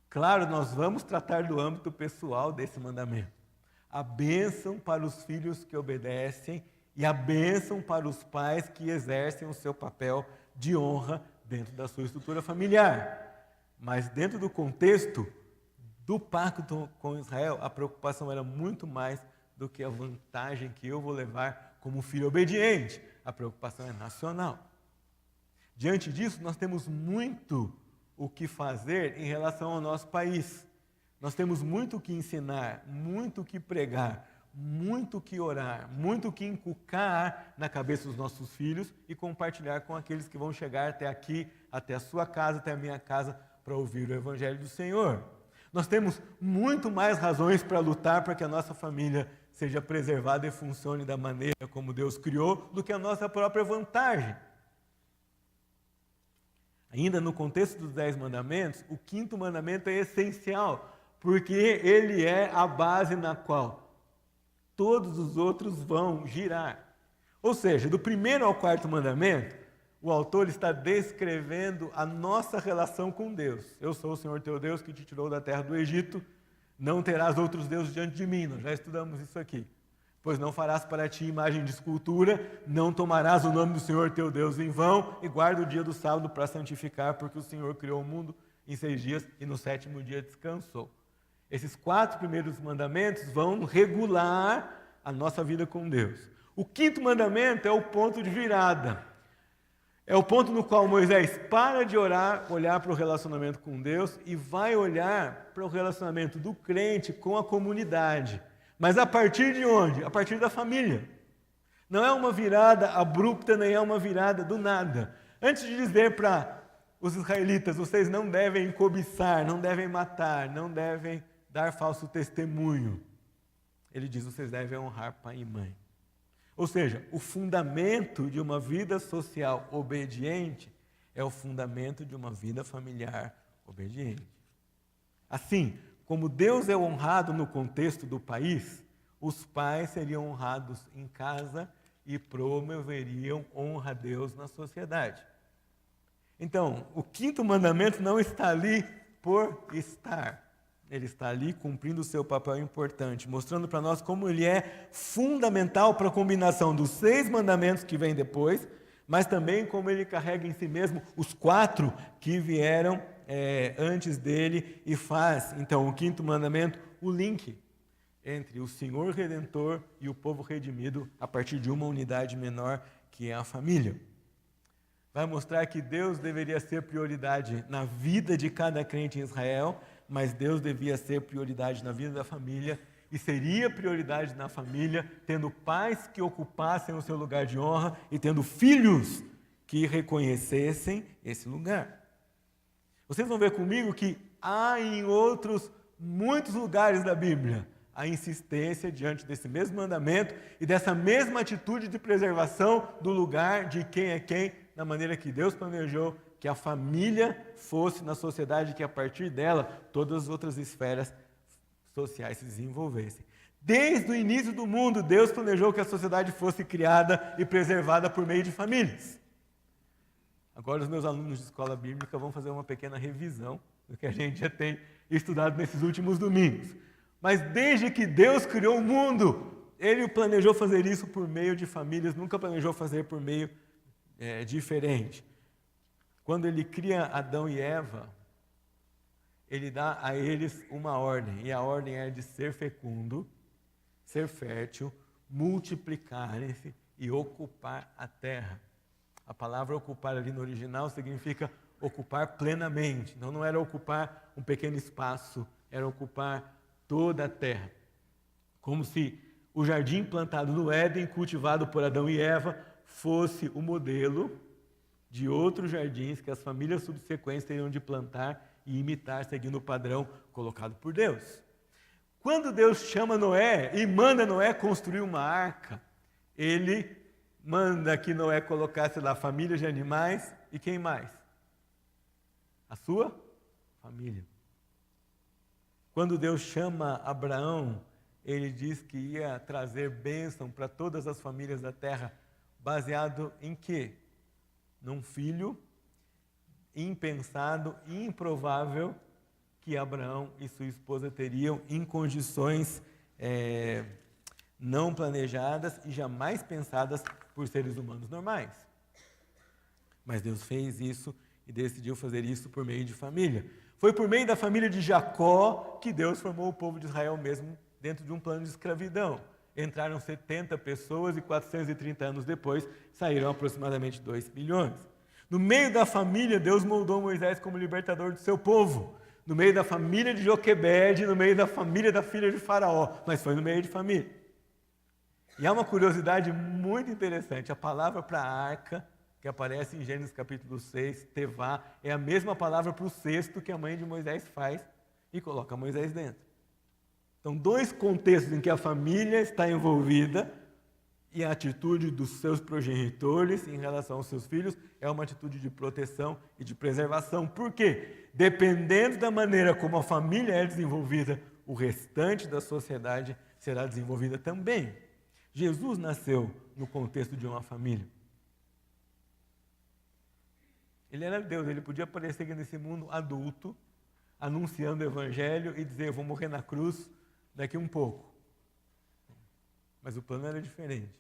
Claro, nós vamos tratar do âmbito pessoal desse mandamento. A bênção para os filhos que obedecem e a bênção para os pais que exercem o seu papel de honra dentro da sua estrutura familiar. Mas dentro do contexto do pacto com Israel, a preocupação era muito mais do que a vantagem que eu vou levar como filho obediente. A preocupação é nacional. Diante disso, nós temos muito o que fazer em relação ao nosso país. Nós temos muito o que ensinar, muito o que pregar, muito o que orar, muito o que inculcar na cabeça dos nossos filhos e compartilhar com aqueles que vão chegar até aqui, até a sua casa, até a minha casa, para ouvir o Evangelho do Senhor. Nós temos muito mais razões para lutar para que a nossa família seja preservada e funcione da maneira como Deus criou, do que a nossa própria vantagem. Ainda no contexto dos 10 mandamentos, o 5º mandamento é essencial, porque ele é a base na qual todos os outros vão girar. Ou seja, do 1º ao 4º mandamento, o autor está descrevendo a nossa relação com Deus. Eu sou o Senhor teu Deus que te tirou da terra do Egito, não terás outros deuses diante de mim. Nós já estudamos isso aqui. Pois não farás para ti imagem de escultura, não tomarás o nome do Senhor teu Deus em vão, e guarda o dia do sábado para santificar, porque o Senhor criou o mundo em 6 dias e no 7º dia descansou. Esses 4 primeiros mandamentos vão regular a nossa vida com Deus. O 5º mandamento é o ponto de virada. É o ponto no qual Moisés para de orar, olhar para o relacionamento com Deus e vai olhar para o relacionamento do crente com a comunidade. Mas a partir de onde? A partir da família. Não é uma virada abrupta, nem é uma virada do nada. Antes de dizer para os israelitas, vocês não devem cobiçar, não devem matar, não devem dar falso testemunho, ele diz, vocês devem honrar pai e mãe. Ou seja, o fundamento de uma vida social obediente é o fundamento de uma vida familiar obediente. Assim, como Deus é honrado no contexto do país, os pais seriam honrados em casa e promoveriam honra a Deus na sociedade. Então, o 5º mandamento não está ali por estar. Ele está ali cumprindo o seu papel importante, mostrando para nós como ele é fundamental para a combinação dos 6 mandamentos que vêm depois, mas também como ele carrega em si mesmo os 4 que vieram antes dele e faz, então, o 5º mandamento, o link entre o Senhor Redentor e o povo redimido a partir de uma unidade menor que é a família. Vai mostrar que Deus deveria ser prioridade na vida de cada crente em Israel, mas Deus devia ser prioridade na vida da família e seria prioridade na família, tendo pais que ocupassem o seu lugar de honra e tendo filhos que reconhecessem esse lugar. Vocês vão ver comigo que há em outros muitos lugares da Bíblia a insistência diante desse mesmo mandamento e dessa mesma atitude de preservação do lugar de quem é quem, na maneira que Deus planejou que a família fosse na sociedade, que a partir dela todas as outras esferas sociais se desenvolvessem. Desde o início do mundo, Deus planejou que a sociedade fosse criada e preservada por meio de famílias. Agora os meus alunos de escola bíblica vão fazer uma pequena revisão do que a gente já tem estudado nesses últimos domingos. Mas desde que Deus criou o mundo, Ele planejou fazer isso por meio de famílias, nunca planejou fazer por meio diferente. Quando Ele cria Adão e Eva, Ele dá a eles uma ordem, e a ordem é de ser fecundo, ser fértil, multiplicarem-se e ocupar a terra. A palavra ocupar ali no original significa ocupar plenamente. Não era ocupar um pequeno espaço, era ocupar toda a terra. Como se o jardim plantado no Éden, cultivado por Adão e Eva, fosse o modelo de outros jardins que as famílias subsequentes teriam de plantar e imitar, seguindo o padrão colocado por Deus. Quando Deus chama Noé e manda Noé construir uma arca, Ele manda que Noé colocasse lá famílias de animais e quem mais? A sua família. Quando Deus chama Abraão, Ele diz que ia trazer bênção para todas as famílias da terra, baseado em quê? Num filho impensado e improvável que Abraão e sua esposa teriam em condições não planejadas e jamais pensadas por seres humanos normais. Mas Deus fez isso e decidiu fazer isso por meio de família. Foi por meio da família de Jacó que Deus formou o povo de Israel mesmo dentro de um plano de escravidão. Entraram 70 pessoas e 430 anos depois saíram aproximadamente 2 milhões. No meio da família, Deus moldou Moisés como libertador do seu povo. No meio da família de Joquebede, no meio da família da filha de Faraó. Mas foi no meio de família. E há uma curiosidade muito interessante. A palavra para a arca, que aparece em Gênesis capítulo 6, Tevá, é a mesma palavra para o cesto que a mãe de Moisés faz e coloca Moisés dentro. Então, dois contextos em que a família está envolvida e a atitude dos seus progenitores em relação aos seus filhos é uma atitude de proteção e de preservação. Por quê? Dependendo da maneira como a família é desenvolvida, o restante da sociedade será desenvolvida também. Jesus nasceu no contexto de uma família. Ele era Deus, ele podia aparecer aqui nesse mundo adulto, anunciando o evangelho e dizer, eu vou morrer na cruz daqui um pouco. Mas o plano era diferente.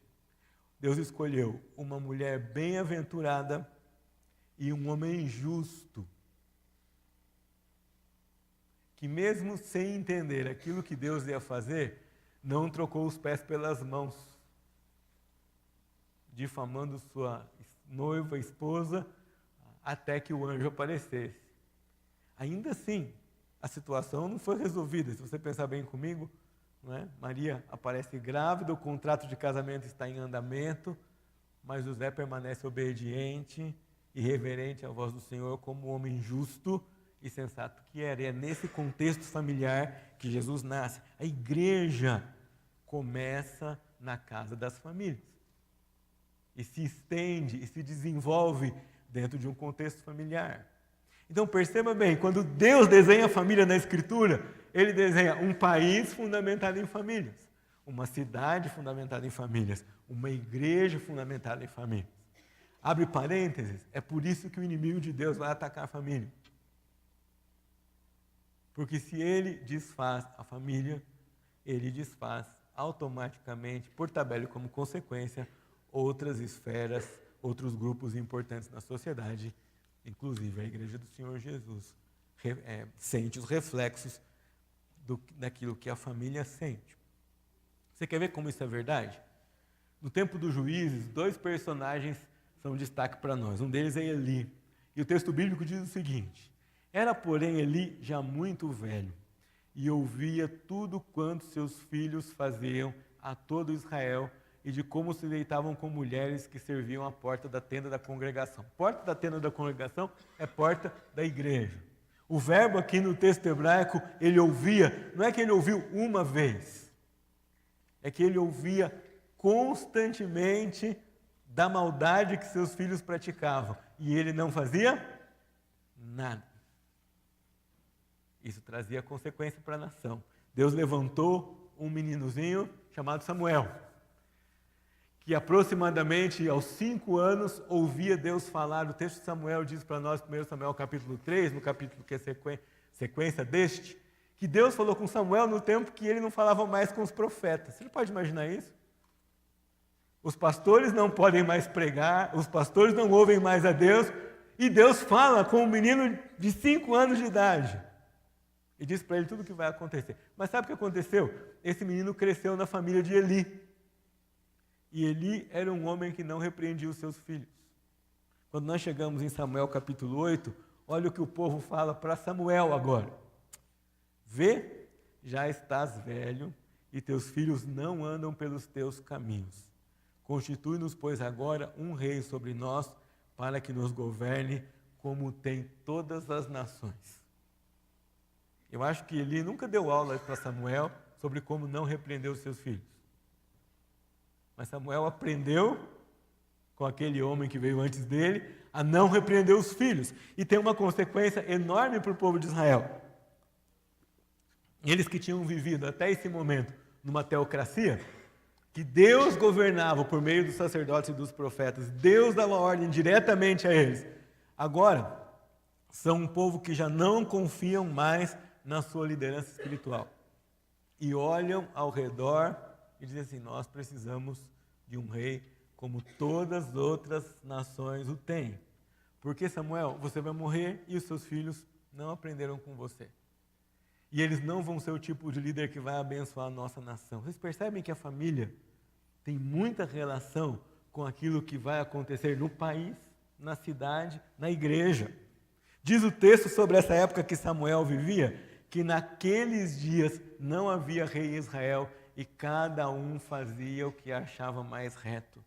Deus escolheu uma mulher bem-aventurada e um homem justo, que mesmo sem entender aquilo que Deus ia fazer, não trocou os pés pelas mãos, difamando sua noiva, esposa, até que o anjo aparecesse. Ainda assim, a situação não foi resolvida. Se você pensar bem comigo, não é? Maria aparece grávida, o contrato de casamento está em andamento, mas José permanece obediente e reverente à voz do Senhor como homem justo e sensato que era. E é nesse contexto familiar que Jesus nasce. A igreja começa na casa das famílias e se estende e se desenvolve dentro de um contexto familiar. Então perceba bem, quando Deus desenha a família na Escritura, Ele desenha um país fundamentado em famílias, uma cidade fundamentada em famílias, uma igreja fundamentada em famílias. Abre parênteses, é por isso que o inimigo de Deus vai atacar a família. Porque se ele desfaz a família, ele desfaz automaticamente, por tabela e como consequência, outras esferas, outros grupos importantes na sociedade, inclusive a Igreja do Senhor Jesus, sente os reflexos daquilo que a família sente. Você quer ver como isso é verdade? No tempo dos juízes, dois personagens são destaque para nós. Um deles é Eli. E o texto bíblico diz o seguinte: era, porém, Eli já muito velho, e ouvia tudo quanto seus filhos faziam a todo Israel, e de como se deitavam com mulheres que serviam à porta da tenda da congregação. Porta da tenda da congregação é porta da igreja. O verbo aqui no texto hebraico, ele ouvia, não é que ele ouviu uma vez, é que ele ouvia constantemente da maldade que seus filhos praticavam, e ele não fazia nada. Isso trazia consequência para a nação. Deus levantou um meninozinho chamado Samuel, que aproximadamente aos 5 anos ouvia Deus falar. O texto de Samuel diz para nós, 1 Samuel capítulo 3, no capítulo que é sequência deste, que Deus falou com Samuel no tempo que ele não falava mais com os profetas. Você pode imaginar isso? Os pastores não podem mais pregar, os pastores não ouvem mais a Deus, e Deus fala com um menino de 5 anos de idade. E diz para ele tudo o que vai acontecer. Mas sabe o que aconteceu? Esse menino cresceu na família de Eli. E Eli era um homem que não repreendia os seus filhos. Quando nós chegamos em Samuel capítulo 8, olha o que o povo fala para Samuel agora. Vê, já estás velho, e teus filhos não andam pelos teus caminhos. Constitui-nos, pois, agora um rei sobre nós, para que nos governe como tem todas as nações. Eu acho que Eli nunca deu aula para Samuel sobre como não repreender os seus filhos. Mas Samuel aprendeu com aquele homem que veio antes dele a não repreender os filhos. E tem uma consequência enorme para o povo de Israel. Eles que tinham vivido até esse momento numa teocracia, que Deus governava por meio dos sacerdotes e dos profetas, Deus dava ordem diretamente a eles. Agora, são um povo que já não confiam mais na sua liderança espiritual. E olham ao redor e dizem assim: nós precisamos de um rei como todas as outras nações o têm. Porque, Samuel, você vai morrer e os seus filhos não aprenderam com você. E eles não vão ser o tipo de líder que vai abençoar a nossa nação. Vocês percebem que a família tem muita relação com aquilo que vai acontecer no país na cidade, na igreja. Diz o texto sobre essa época que Samuel vivia, que naqueles dias não havia rei em Israel e cada um fazia o que achava mais reto.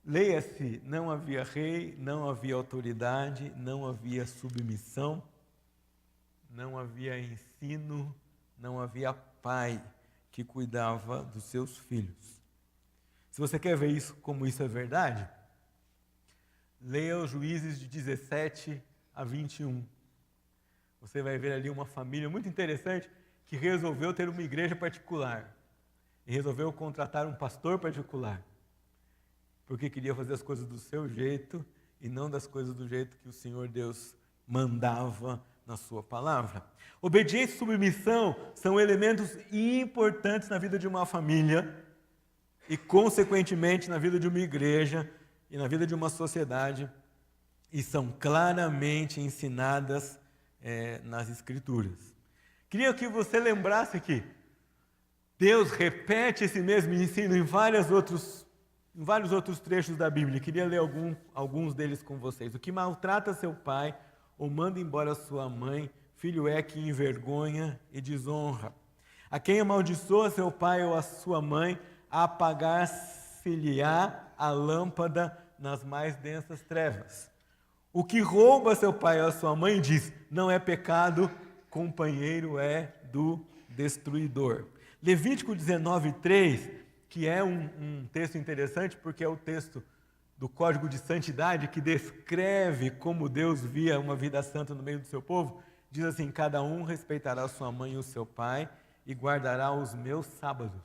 Leia-se, não havia rei, não havia autoridade, não havia submissão, não havia ensino, não havia pai que cuidava dos seus filhos. Se você quer ver isso como isso é verdade, leia os Juízes de 17 a 21. Você vai ver ali uma família muito interessante que resolveu ter uma igreja particular e resolveu contratar um pastor particular, porque queria fazer as coisas do seu jeito e não das coisas do jeito que o Senhor Deus mandava na sua palavra. Obediência e submissão são elementos importantes na vida de uma família e, consequentemente, na vida de uma igreja e na vida de uma sociedade, e são claramente ensinadas nas Escrituras. Queria que você lembrasse que Deus repete esse mesmo ensino em vários outros trechos da Bíblia. Queria ler alguns deles com vocês. O que maltrata seu pai ou manda embora sua mãe, filho é que envergonha e desonra. A quem amaldiçoa seu pai ou a sua mãe, apagar-se-lhe-á a lâmpada nas mais densas trevas. O que rouba seu pai ou a sua mãe, diz, não é pecado, companheiro é do destruidor. Levítico 19:3, que é um texto interessante, porque é o texto do Código de Santidade, que descreve como Deus via uma vida santa no meio do seu povo, diz assim, cada um respeitará sua mãe e o seu pai e guardará os meus sábados.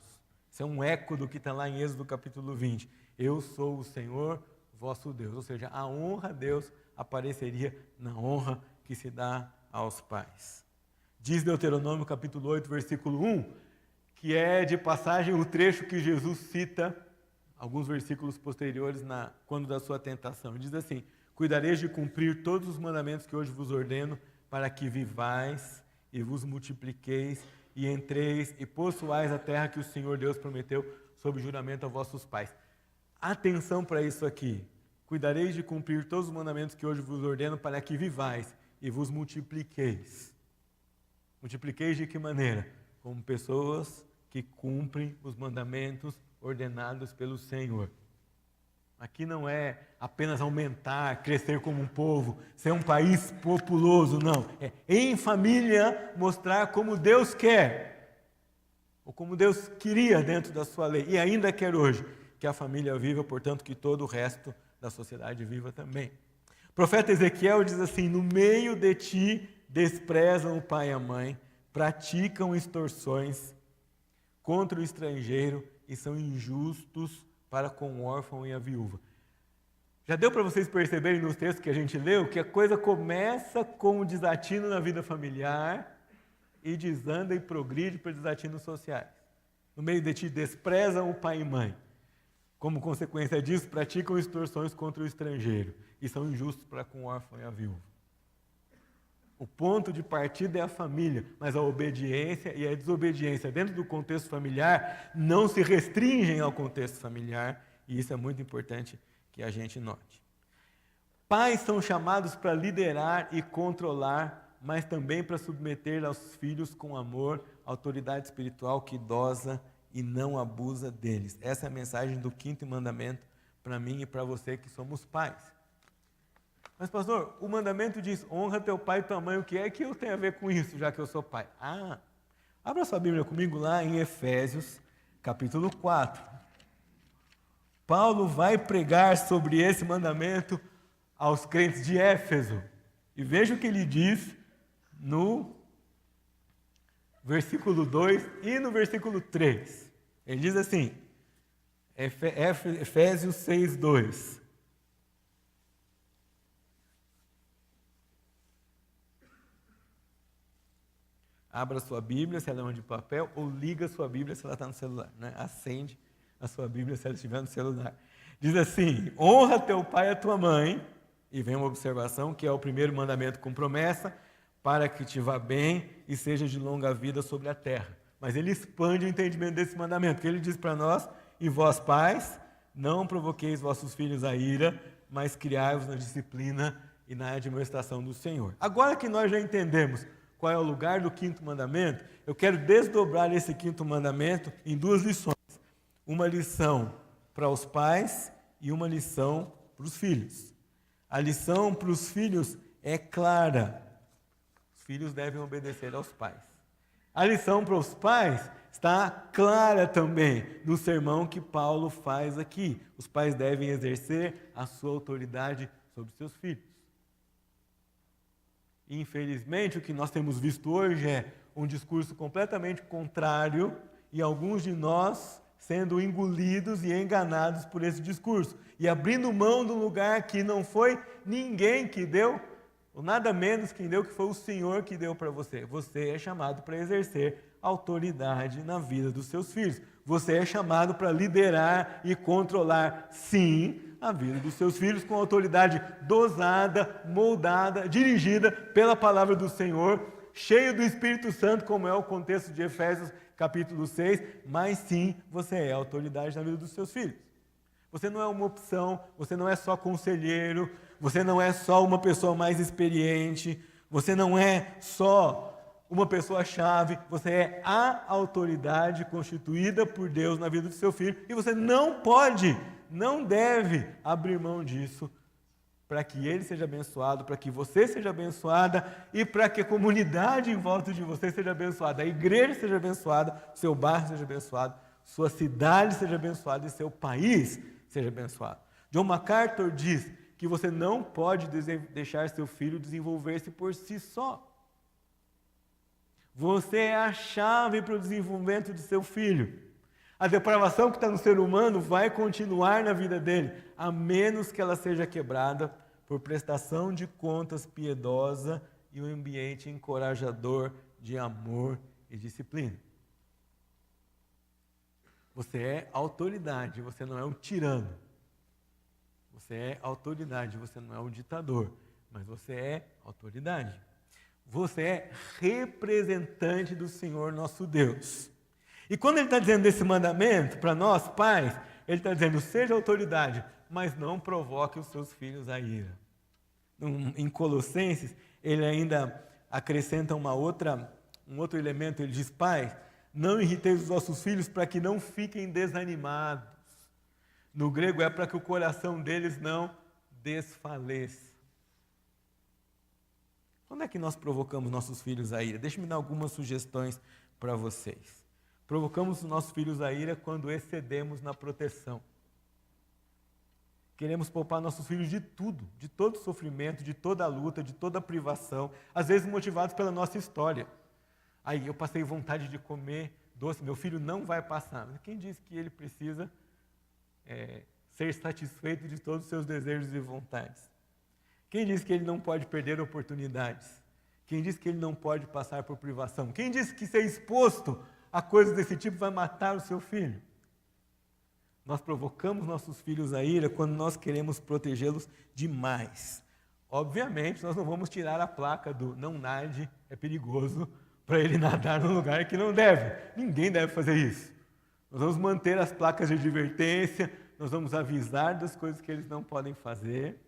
Isso é um eco do que está lá em Êxodo capítulo 20. Eu sou o Senhor, vosso Deus. Ou seja, a honra a Deus apareceria na honra que se dá aos pais. Diz Deuteronômio capítulo 8, versículo 1, que é de passagem o trecho que Jesus cita alguns versículos posteriores quando da sua tentação. Diz assim, cuidareis de cumprir todos os mandamentos que hoje vos ordeno, para que vivais e vos multipliqueis e entreis e possuais a terra que o Senhor Deus prometeu sob juramento a vossos pais. Atenção para isso aqui. Cuidareis de cumprir todos os mandamentos que hoje vos ordeno, para que vivais e vos multipliqueis. Multipliqueis de que maneira? Como pessoas que cumprem os mandamentos ordenados pelo Senhor. Aqui não é apenas aumentar, crescer como um povo, ser um país populoso, não. É em família mostrar como Deus quer, ou como Deus queria dentro da sua lei, e ainda quer hoje, que a família viva, portanto que todo o resto da sociedade viva também. O profeta Ezequiel diz assim, no meio de ti desprezam o pai e a mãe, praticam extorsões contra o estrangeiro e são injustos para com o órfão e a viúva. Já deu para vocês perceberem nos textos que a gente leu que a coisa começa com o desatino na vida familiar e desanda e progride para desatinos sociais. No meio de ti desprezam o pai e mãe. Como consequência disso, praticam extorsões contra o estrangeiro e são injustos para com o órfão e a viúva. O ponto de partida é a família, mas a obediência e a desobediência dentro do contexto familiar não se restringem ao contexto familiar, e isso é muito importante que a gente note. Pais são chamados para liderar e controlar, mas também para submeter aos filhos com amor, autoridade espiritual que idosa e não abusa deles. Essa é a mensagem do 5º mandamento para mim e para você que somos pais. Mas, pastor, o mandamento diz, honra teu pai e tua mãe, o que é que eu tenho a ver com isso, já que eu sou pai? Abra sua Bíblia comigo lá em Efésios, capítulo 4. Paulo vai pregar sobre esse mandamento aos crentes de Éfeso. E veja o que ele diz no versículo 2 e no versículo 3. Ele diz assim, Efésios 6, 2. Abra sua Bíblia, se ela é uma de papel, ou liga a sua Bíblia, se ela está no celular. Né? Acende a sua Bíblia, se ela estiver no celular. Diz assim, honra teu pai e a tua mãe, e vem uma observação, que é o primeiro mandamento com promessa, para que te vá bem e seja de longa vida sobre a terra. Mas ele expande o entendimento desse mandamento, que ele diz para nós, e vós pais, não provoqueis vossos filhos à ira, mas criai-vos na disciplina e na admoestação do Senhor. Agora que nós já entendemos qual é o lugar do quinto mandamento, eu quero desdobrar esse quinto mandamento em duas lições. Uma lição para os pais e uma lição para os filhos. A lição para os filhos é clara. Os filhos devem obedecer aos pais. A lição para os pais está clara também no sermão que Paulo faz aqui. Os pais devem exercer a sua autoridade sobre seus filhos. Infelizmente, o que nós temos visto hoje é um discurso completamente contrário e alguns de nós sendo engolidos e enganados por esse discurso e abrindo mão do lugar que não foi ninguém que deu, ou nada menos quem deu, que foi o Senhor que deu para você. Você é chamado para exercer autoridade na vida dos seus filhos. Você é chamado para liderar e controlar, sim, a vida dos seus filhos com autoridade dosada, moldada, dirigida pela palavra do Senhor, cheio do Espírito Santo, como é o contexto de Efésios capítulo 6, mas sim, você é autoridade na vida dos seus filhos. Você não é uma opção, você não é só conselheiro, você não é só uma pessoa mais experiente, você não é só uma pessoa-chave, você é a autoridade constituída por Deus na vida do seu filho e você não pode, não deve abrir mão disso para que ele seja abençoado, para que você seja abençoada e para que a comunidade em volta de você seja abençoada, a igreja seja abençoada, seu bairro seja abençoado, sua cidade seja abençoada e seu país seja abençoado. John MacArthur diz que você não pode deixar seu filho desenvolver-se por si só. Você é a chave para o desenvolvimento de seu filho. A depravação que está no ser humano vai continuar na vida dele, a menos que ela seja quebrada por prestação de contas piedosa e um ambiente encorajador de amor e disciplina. Você é autoridade, você não é um tirano. Você é autoridade, você não é um ditador, mas você é autoridade. Você é representante do Senhor nosso Deus. E quando ele está dizendo esse mandamento para nós, pais, ele está dizendo, seja autoridade, mas não provoque os seus filhos à ira. Em Colossenses, ele ainda acrescenta um outro elemento, ele diz, pais, não irriteis os vossos filhos para que não fiquem desanimados. No grego é para que o coração deles não desfaleça. Quando é que nós provocamos nossos filhos à ira? Deixe-me dar algumas sugestões para vocês. Provocamos os nossos filhos à ira quando excedemos na proteção. Queremos poupar nossos filhos de tudo, de todo sofrimento, de toda luta, de toda privação, às vezes motivados pela nossa história. Aí eu passei vontade de comer doce, meu filho não vai passar. Mas quem disse que ele precisa ser satisfeito de todos os seus desejos e vontades? Quem disse que ele não pode perder oportunidades? Quem disse que ele não pode passar por privação? Quem disse que ser exposto a coisas desse tipo vai matar o seu filho? Nós provocamos nossos filhos à ira quando nós queremos protegê-los demais. Obviamente, nós não vamos tirar a placa do não nade, é perigoso, para ele nadar num lugar que não deve. Ninguém deve fazer isso. Nós vamos manter as placas de advertência, nós vamos avisar das coisas que eles não podem fazer,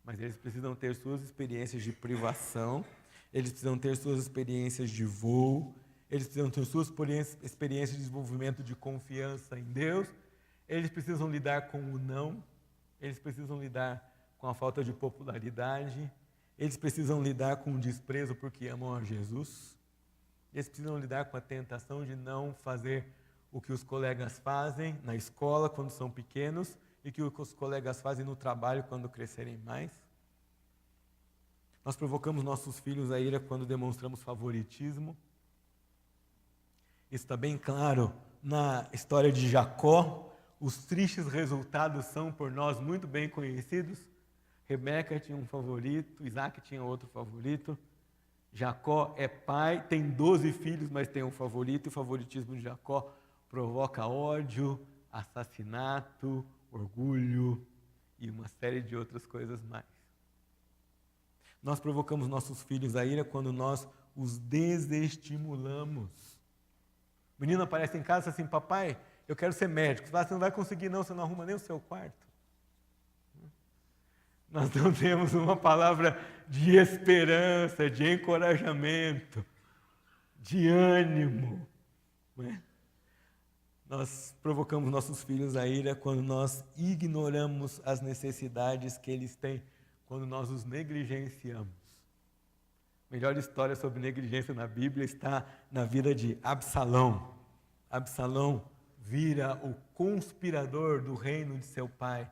mas eles precisam ter suas experiências de privação, eles precisam ter suas experiências de voo, eles precisam ter suas experiências de desenvolvimento de confiança em Deus, eles precisam lidar com o não, eles precisam lidar com a falta de popularidade, eles precisam lidar com o desprezo porque amam a Jesus, eles precisam lidar com a tentação de não fazer o que os colegas fazem na escola quando são pequenos e que os colegas fazem no trabalho quando crescerem mais. Nós provocamos nossos filhos à ira quando demonstramos favoritismo. Isso está bem claro na história de Jacó. Os tristes resultados são por nós muito bem conhecidos. Rebeca tinha um favorito, Isaac tinha outro favorito. Jacó é pai, tem 12 filhos, mas tem um favorito. E o favoritismo de Jacó provoca ódio, assassinato, orgulho e uma série de outras coisas mais. Nós provocamos nossos filhos à ira quando nós os desestimulamos. O menino aparece em casa e diz assim, papai, eu quero ser médico. Você fala, você não vai conseguir não, você não arruma nem o seu quarto. Nós não temos uma palavra de esperança, de encorajamento, de ânimo. Não é? Nós provocamos nossos filhos à ira quando nós ignoramos as necessidades que eles têm, quando nós os negligenciamos. A melhor história sobre negligência na Bíblia está na vida de Absalão. Absalão vira o conspirador do reino de seu pai,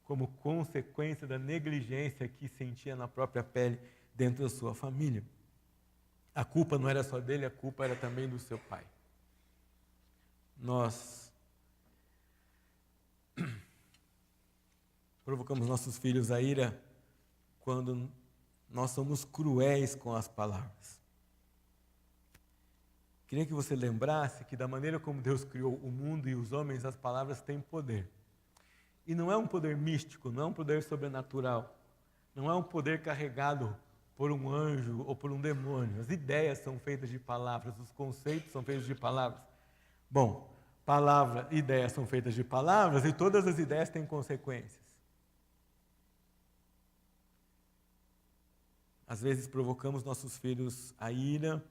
como consequência da negligência que sentia na própria pele dentro da sua família. A culpa não era só dele, a culpa era também do seu pai. Nós provocamos nossos filhos à ira quando nós somos cruéis com as palavras. Queria que você lembrasse que da maneira como Deus criou o mundo e os homens, as palavras têm poder. E não é um poder místico, não é um poder sobrenatural, não é um poder carregado por um anjo ou por um demônio. As ideias são feitas de palavras, os conceitos são feitos de palavras. Bom, ideias são feitas de palavras e todas as ideias têm consequências. Às vezes provocamos nossos filhos à ira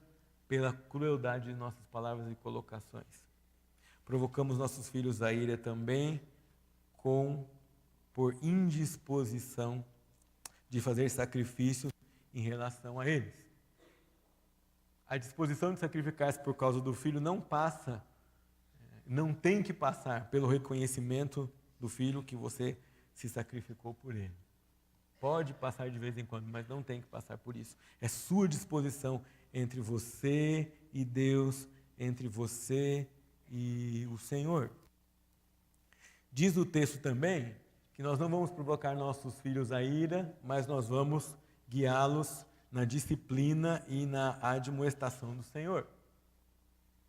pela crueldade de nossas palavras e colocações. Provocamos nossos filhos à ira também por indisposição de fazer sacrifícios em relação a eles. A disposição de sacrificar-se por causa do filho não tem que passar pelo reconhecimento do filho que você se sacrificou por ele. Pode passar de vez em quando, mas não tem que passar por isso. É sua disposição entre você e Deus, entre você e o Senhor. Diz o texto também que nós não vamos provocar nossos filhos à ira, mas nós vamos guiá-los na disciplina e na admoestação do Senhor.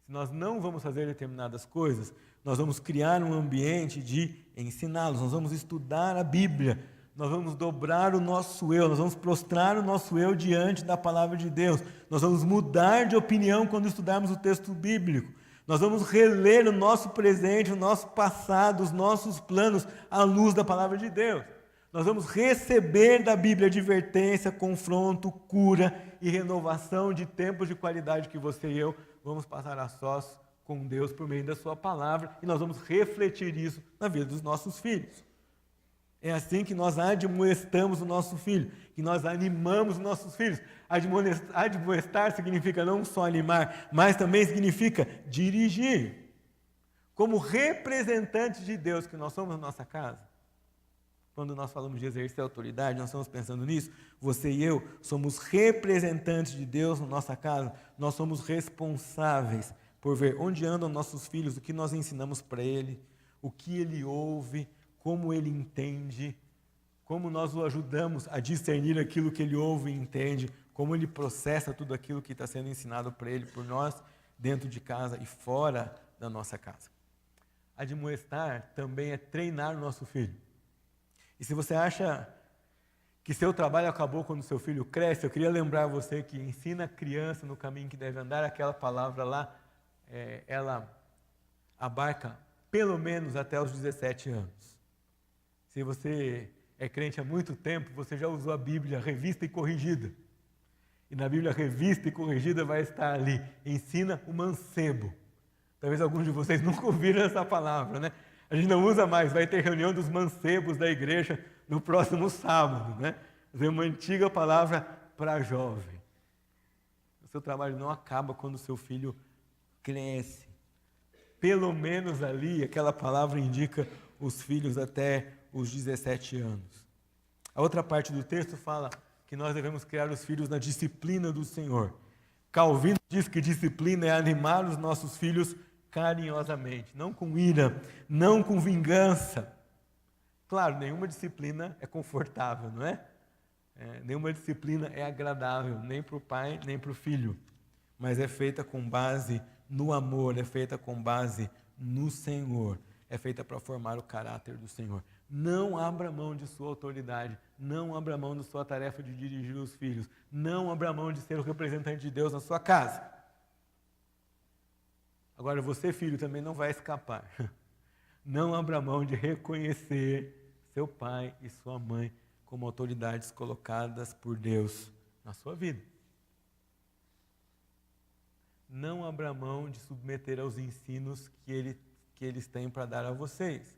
Se nós não vamos fazer determinadas coisas, nós vamos criar um ambiente de ensiná-los, nós vamos estudar a Bíblia, nós vamos dobrar o nosso eu, nós vamos prostrar o nosso eu diante da palavra de Deus, nós vamos mudar de opinião quando estudarmos o texto bíblico, nós vamos reler o nosso presente, o nosso passado, os nossos planos à luz da palavra de Deus. Nós vamos receber da Bíblia advertência, confronto, cura e renovação de tempos de qualidade que você e eu vamos passar a sós com Deus por meio da sua palavra e nós vamos refletir isso na vida dos nossos filhos. É assim que nós admoestamos o nosso filho, que nós animamos os nossos filhos. Admoestar significa não só animar, mas também significa dirigir. Como representantes de Deus que nós somos na nossa casa, quando nós falamos de exercer autoridade, nós estamos pensando nisso. Você e eu somos representantes de Deus na nossa casa. Nós somos responsáveis por ver onde andam nossos filhos, o que nós ensinamos para ele, o que ele ouve, como ele entende, como nós o ajudamos a discernir aquilo que ele ouve e entende, como ele processa tudo aquilo que está sendo ensinado para ele, por nós, dentro de casa e fora da nossa casa. Admoestar também é treinar o nosso filho. E se você acha que seu trabalho acabou quando seu filho cresce, eu queria lembrar você que ensina a criança no caminho que deve andar, aquela palavra lá, ela abarca pelo menos até os 17 anos. Se você é crente há muito tempo, você já usou a Bíblia revista e corrigida. E na Bíblia revista e corrigida vai estar ali, ensina o mancebo. Talvez alguns de vocês nunca ouviram essa palavra, né? A gente não usa mais, vai ter reunião dos mancebos da igreja no próximo sábado, né? É uma antiga palavra para jovem. O seu trabalho não acaba quando o seu filho cresce. Pelo menos ali, aquela palavra indica os filhos até os 17 anos. A outra parte do texto fala que nós devemos criar os filhos na disciplina do Senhor. Calvino diz que disciplina é animar os nossos filhos carinhosamente, não com ira, não com vingança. Claro, nenhuma disciplina é confortável, não é? Nenhuma disciplina é agradável, nem para o pai, nem para o filho. Mas é feita com base no amor, é feita com base no Senhor. É feita para formar o caráter do Senhor. Não abra mão de sua autoridade, não abra mão de sua tarefa de dirigir os filhos, não abra mão de ser o representante de Deus na sua casa. Agora, você, filho, também não vai escapar. Não abra mão de reconhecer seu pai e sua mãe como autoridades colocadas por Deus na sua vida. Não abra mão de submeter aos ensinos que eles têm para dar a vocês.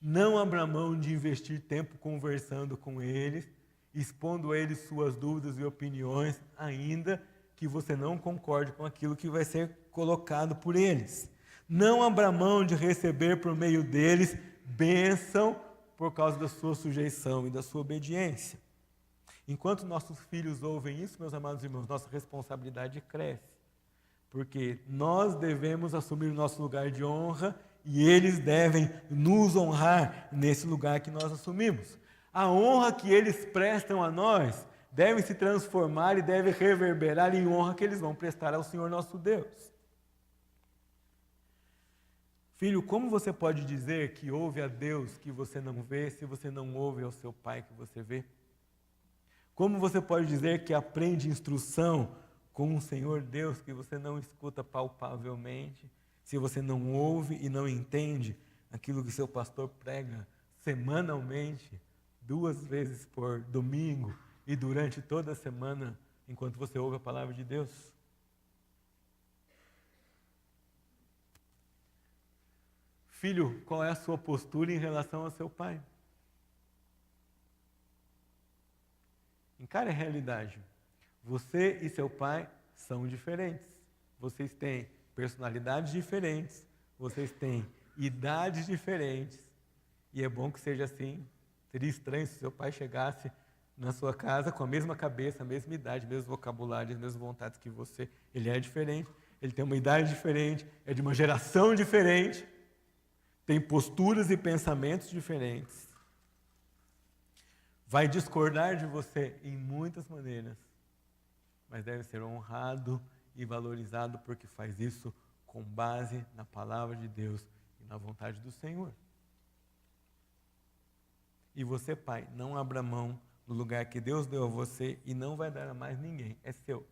Não abra mão de investir tempo conversando com eles, expondo a eles suas dúvidas e opiniões, ainda que você não concorde com aquilo que vai ser colocado por eles. Não abra mão de receber por meio deles bênção por causa da sua sujeição e da sua obediência. Enquanto nossos filhos ouvem isso, meus amados irmãos, nossa responsabilidade cresce. Porque nós devemos assumir o nosso lugar de honra e eles devem nos honrar nesse lugar que nós assumimos. A honra que eles prestam a nós deve se transformar e deve reverberar em honra que eles vão prestar ao Senhor nosso Deus. Filho, como você pode dizer que ouve a Deus que você não vê, se você não ouve ao seu pai que você vê? Como você pode dizer que aprende instrução com o Senhor Deus que você não escuta palpavelmente, se você não ouve e não entende aquilo que seu pastor prega semanalmente, 2 vezes por domingo e durante toda a semana, enquanto você ouve a palavra de Deus? Filho, qual é a sua postura em relação ao seu pai? Encare a realidade. Você e seu pai são diferentes. Vocês têm personalidades diferentes. Vocês têm idades diferentes. E é bom que seja assim. Seria estranho se seu pai chegasse na sua casa com a mesma cabeça, a mesma idade, mesmo vocabulário, as mesmas vontades que você. Ele é diferente. Ele tem uma idade diferente. É de uma geração diferente. Tem posturas e pensamentos diferentes. Vai discordar de você em muitas maneiras, mas deve ser honrado e valorizado porque faz isso com base na palavra de Deus e na vontade do Senhor. E você, pai, não abra mão do lugar que Deus deu a você e não vai dar a mais ninguém, é seu.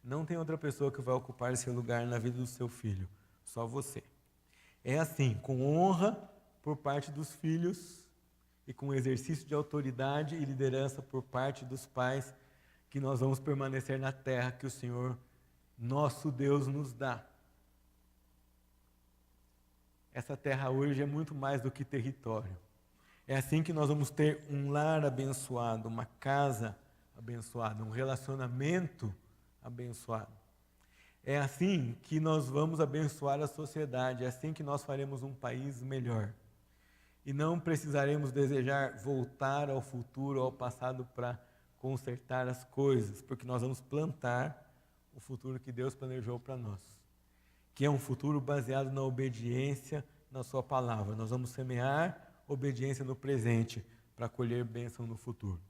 Não tem outra pessoa que vai ocupar esse lugar na vida do seu filho. Só você. É assim, com honra por parte dos filhos e com exercício de autoridade e liderança por parte dos pais, que nós vamos permanecer na terra que o Senhor, nosso Deus, nos dá. Essa terra hoje é muito mais do que território. É assim que nós vamos ter um lar abençoado, uma casa abençoada, um relacionamento abençoado. É assim que nós vamos abençoar a sociedade, é assim que nós faremos um país melhor. E não precisaremos desejar voltar ao futuro, ao passado, para consertar as coisas, porque nós vamos plantar o futuro que Deus planejou para nós, que é um futuro baseado na obediência na sua palavra. Nós vamos semear obediência no presente para colher bênção no futuro.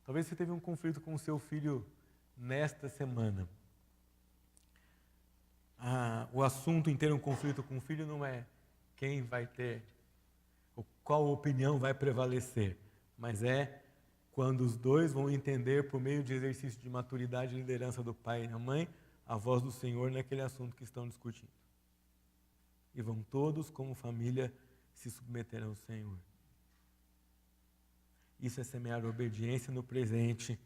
Talvez você teve um conflito com o seu filho nesta semana. O assunto em ter um conflito com o filho não é quem vai ter, ou qual opinião vai prevalecer, mas é quando os dois vão entender, por meio de exercício de maturidade e liderança do pai e da mãe, a voz do Senhor naquele assunto que estão discutindo. E vão todos, como família, se submeter ao Senhor. Isso é semear obediência no presente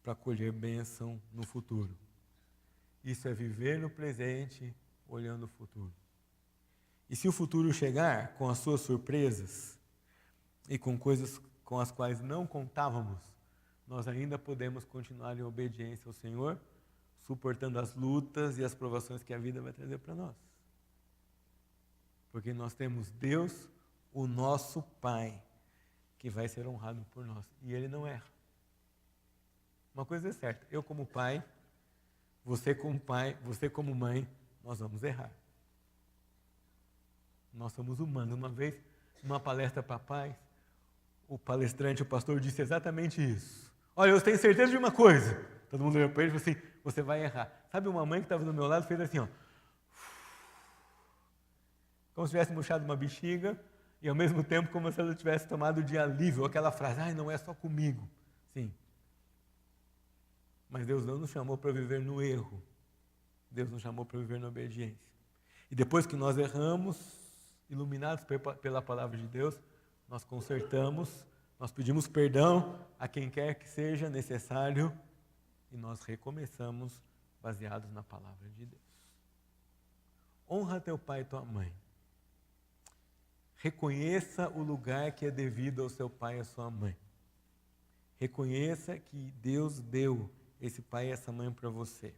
para colher bênção no futuro. Isso é viver no presente, olhando o futuro. E se o futuro chegar com as suas surpresas e com coisas com as quais não contávamos, nós ainda podemos continuar em obediência ao Senhor, suportando as lutas e as provações que a vida vai trazer para nós. Porque nós temos Deus, o nosso Pai, que vai ser honrado por nós. E Ele não erra. Uma coisa é certa, eu como pai, você como mãe, nós vamos errar. Nós somos humanos. Uma vez, numa palestra para pais, o palestrante, o pastor, disse exatamente isso. Olha, eu tenho certeza de uma coisa. Todo mundo olhou para ele e falou assim, você vai errar. Sabe, uma mãe que estava do meu lado fez assim, ó, como se tivesse murchado uma bexiga, e ao mesmo tempo como se ela tivesse tomado de alívio, aquela frase, ai, não é só comigo. Sim. Mas Deus não nos chamou para viver no erro. Deus nos chamou para viver na obediência. E depois que nós erramos, iluminados pela palavra de Deus, nós consertamos, nós pedimos perdão a quem quer que seja necessário e nós recomeçamos baseados na palavra de Deus. Honra teu pai e tua mãe. Reconheça o lugar que é devido ao seu pai e à sua mãe. Reconheça que Deus deu esse pai e essa mãe para você.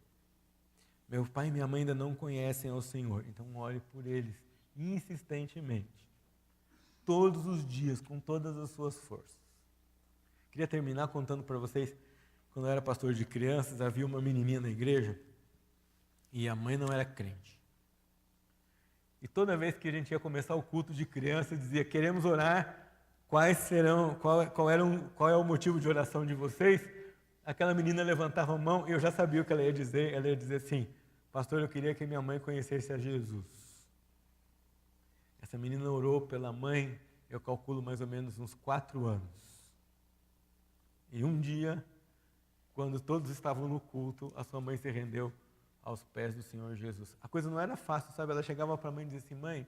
Meu pai e minha mãe ainda não conhecem ao Senhor, então ore por eles insistentemente, todos os dias, com todas as suas forças. Queria terminar contando para vocês, quando eu era pastor de crianças, havia uma menininha na igreja e a mãe não era crente. E toda vez que a gente ia começar o culto de criança, dizia: queremos orar, qual é o motivo de oração de vocês? Aquela menina levantava a mão e eu já sabia o que ela ia dizer. Ela ia dizer assim: pastor, eu queria que minha mãe conhecesse a Jesus. Essa menina orou pela mãe, eu calculo mais ou menos uns 4 anos. E um dia, quando todos estavam no culto, a sua mãe se rendeu aos pés do Senhor Jesus. A coisa não era fácil, sabe? Ela chegava para a mãe e dizia assim: mãe,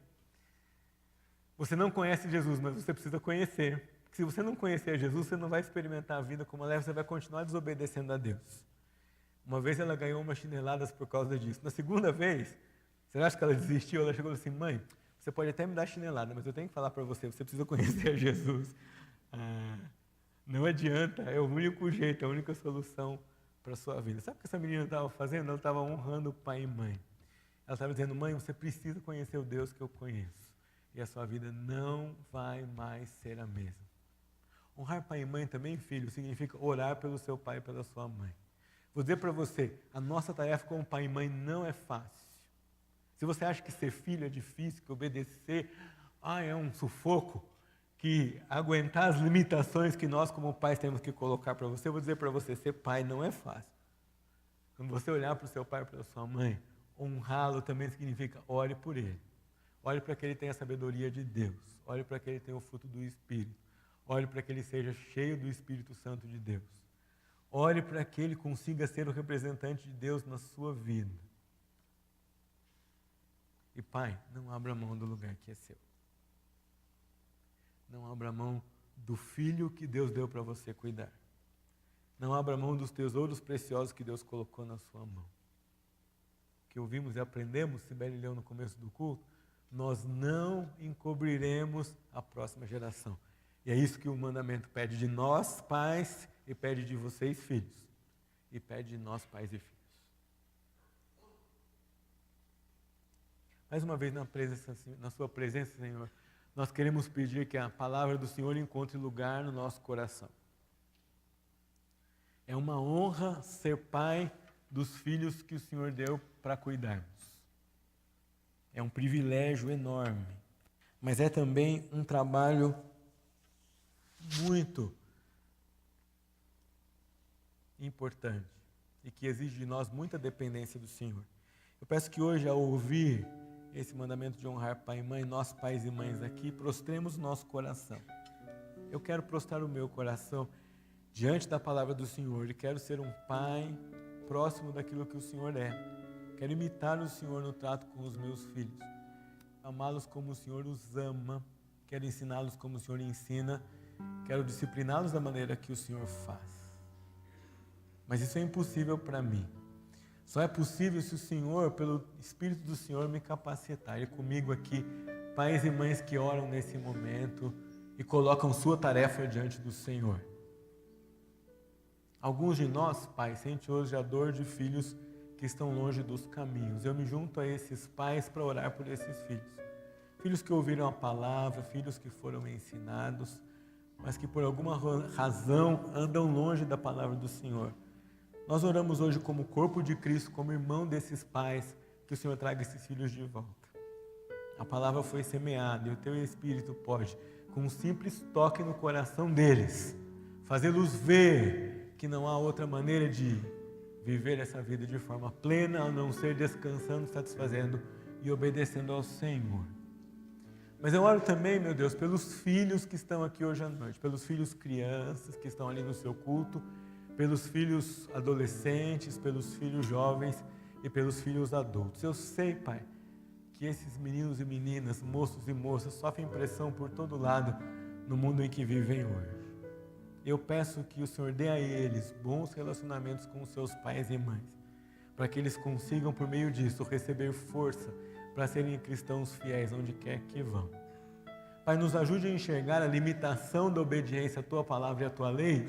você não conhece Jesus, mas você precisa conhecer. Porque se você não conhecer Jesus, você não vai experimentar a vida como ela é, você vai continuar desobedecendo a Deus. Uma vez ela ganhou umas chineladas por causa disso. Na segunda vez, você acha que ela desistiu? Ela chegou assim: mãe, você pode até me dar chinelada, mas eu tenho que falar para você, você precisa conhecer a Jesus. Não adianta, é o único jeito, é a única solução para a sua vida. Sabe o que essa menina estava fazendo? Ela estava honrando o pai e mãe. Ela estava dizendo: mãe, você precisa conhecer o Deus que eu conheço. E a sua vida não vai mais ser a mesma. Honrar pai e mãe também, filho, significa orar pelo seu pai e pela sua mãe. Vou dizer para você, a nossa tarefa como pai e mãe não é fácil. Se você acha que ser filho é difícil, que obedecer é um sufoco, que aguentar as limitações que nós como pais temos que colocar para você, eu vou dizer para você, ser pai não é fácil. Quando você olhar para o seu pai e para a sua mãe, honrá-lo também significa ore por ele. Ore para que ele tenha a sabedoria de Deus. Ore para que ele tenha o fruto do Espírito. Ore para que ele seja cheio do Espírito Santo de Deus. Ore para que ele consiga ser o representante de Deus na sua vida. E pai, não abra mão do lugar que é seu. Não abra mão do filho que Deus deu para você cuidar. Não abra mão dos tesouros preciosos que Deus colocou na sua mão. O que ouvimos e aprendemos, Sibeli leu no começo do culto, nós não encobriremos a próxima geração. E é isso que o mandamento pede de nós, pais, e pede de vocês, filhos. E pede de nós, pais e filhos. Mais uma vez, na sua presença, Senhor, nós queremos pedir que a palavra do Senhor encontre lugar no nosso coração. É uma honra ser pai dos filhos que o Senhor deu para cuidarmos. É um privilégio enorme, mas é também um trabalho muito importante e que exige de nós muita dependência do Senhor. Eu peço que hoje, ao ouvir esse mandamento de honrar pai e mãe, nós pais e mães aqui, prostremos o nosso coração. Eu quero prostrar o meu coração diante da palavra do Senhor e quero ser um pai próximo daquilo que o Senhor é. Quero imitar o Senhor no trato com os meus filhos, amá-los como o Senhor os ama, quero ensiná-los como o Senhor ensina, quero discipliná-los da maneira que o Senhor faz. Mas isso é impossível para mim. Só é possível se o Senhor, pelo Espírito do Senhor, me capacitar. E comigo aqui, pais e mães que oram nesse momento e colocam sua tarefa diante do Senhor. Alguns de nós, pais, sentem hoje a dor de filhos que estão longe dos caminhos. Eu me junto a esses pais para orar por esses filhos. Filhos que ouviram a palavra, filhos que foram ensinados, mas que por alguma razão andam longe da palavra do Senhor. Nós oramos hoje como corpo de Cristo, como irmão desses pais, que o Senhor traga esses filhos de volta. A palavra foi semeada e o teu Espírito pode, com um simples toque no coração deles, fazê-los ver que não há outra maneira de viver essa vida de forma plena, a não ser descansando, satisfazendo e obedecendo ao Senhor. Mas eu oro também, meu Deus, pelos filhos que estão aqui hoje à noite, pelos filhos crianças que estão ali no seu culto, pelos filhos adolescentes, pelos filhos jovens e pelos filhos adultos. Eu sei, Pai, que esses meninos e meninas, moços e moças, sofrem pressão por todo lado no mundo em que vivem hoje. Eu peço que o Senhor dê a eles bons relacionamentos com os seus pais e mães, para que eles consigam, por meio disso, receber força para serem cristãos fiéis onde quer que vão. Pai, nos ajude a enxergar a limitação da obediência à Tua palavra e à Tua lei,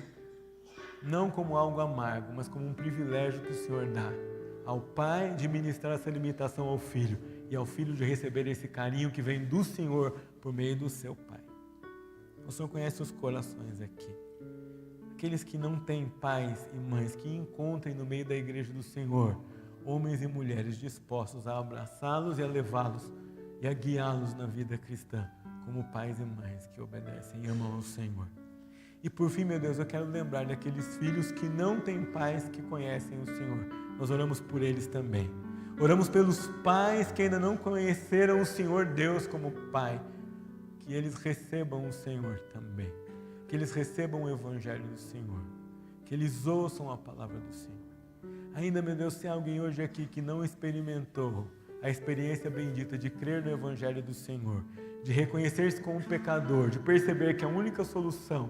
não como algo amargo, mas como um privilégio que o Senhor dá ao pai de ministrar essa limitação ao filho, e ao filho de receber esse carinho que vem do Senhor por meio do seu Pai. O Senhor conhece os corações aqui. Aqueles que não têm pais e mães, que encontrem no meio da igreja do Senhor homens e mulheres dispostos a abraçá-los e a levá-los e a guiá-los na vida cristã, como pais e mães que obedecem e amam ao Senhor. E por fim, meu Deus, eu quero lembrar daqueles filhos que não têm pais que conhecem o Senhor. Nós oramos por eles também. Oramos pelos pais que ainda não conheceram o Senhor Deus como Pai, que eles recebam o Senhor também, que eles recebam o Evangelho do Senhor, que eles ouçam a palavra do Senhor. Ainda, meu Deus, se há alguém hoje aqui que não experimentou a experiência bendita de crer no Evangelho do Senhor, de reconhecer-se como pecador, de perceber que a única solução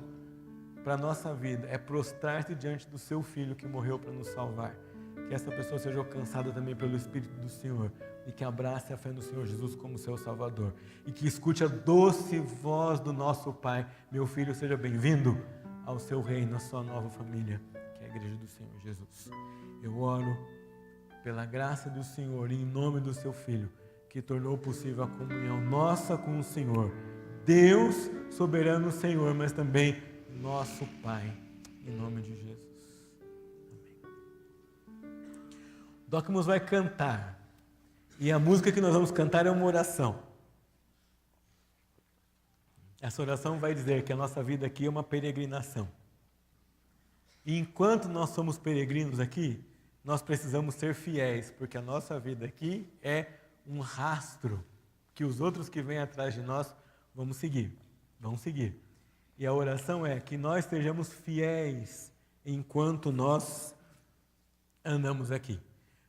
para a nossa vida é prostrar-se diante do seu Filho que morreu para nos salvar, que essa pessoa seja alcançada também pelo Espírito do Senhor e que abrace a fé no Senhor Jesus como seu Salvador e que escute a doce voz do nosso Pai: meu filho, seja bem-vindo ao seu reino, à sua nova família, que é a igreja do Senhor Jesus. Eu oro pela graça do Senhor e em nome do seu Filho, que tornou possível a comunhão nossa com o Senhor, Deus soberano Senhor, mas também nosso Pai, em nome de Jesus. Docmus vai cantar, e a música que nós vamos cantar é uma oração. Essa oração vai dizer que a nossa vida aqui é uma peregrinação. E enquanto nós somos peregrinos aqui, nós precisamos ser fiéis, porque a nossa vida aqui é um rastro que os outros que vêm atrás de nós vão seguir. E a oração é que nós sejamos fiéis enquanto nós andamos aqui.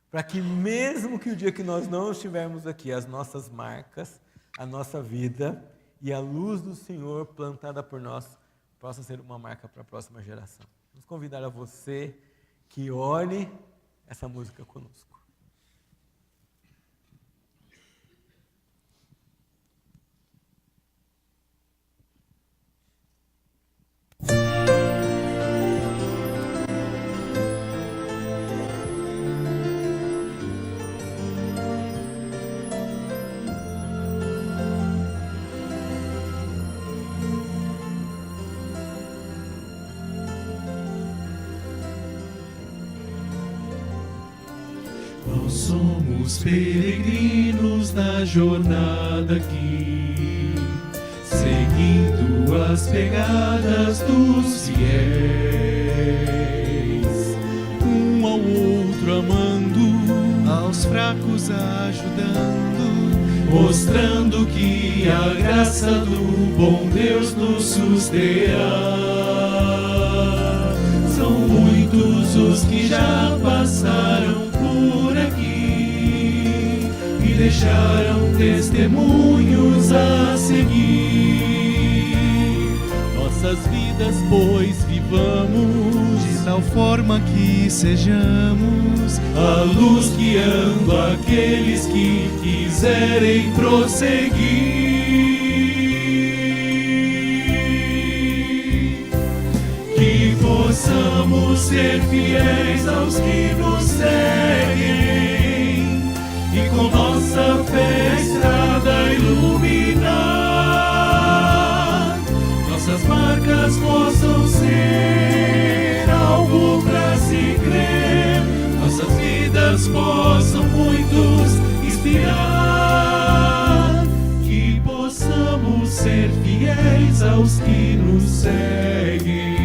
Para que mesmo que o dia que nós não estivermos aqui, as nossas marcas, a nossa vida e a luz do Senhor plantada por nós possa ser uma marca para a próxima geração. Vamos convidar a você que ore essa música conosco. Nós somos peregrinos na jornada aqui, seguindo as pegadas dos fiéis, Um ao outro amando, aos fracos ajudando, mostrando que a graça do bom Deus nos susterá. São muitos os que já passaram por aqui e deixaram testemunhos a seguir. nossas vidas, pois, vivamos de tal forma que sejamos a luz guiando aqueles que quiserem prosseguir. Que possamos ser fiéis aos que nos seguem e com nossa fé a estrada iluminar. Nossas marcas possam ser algo pra se crer, nossas vidas possam muitos inspirar. Que possamos ser fiéis aos que nos seguem.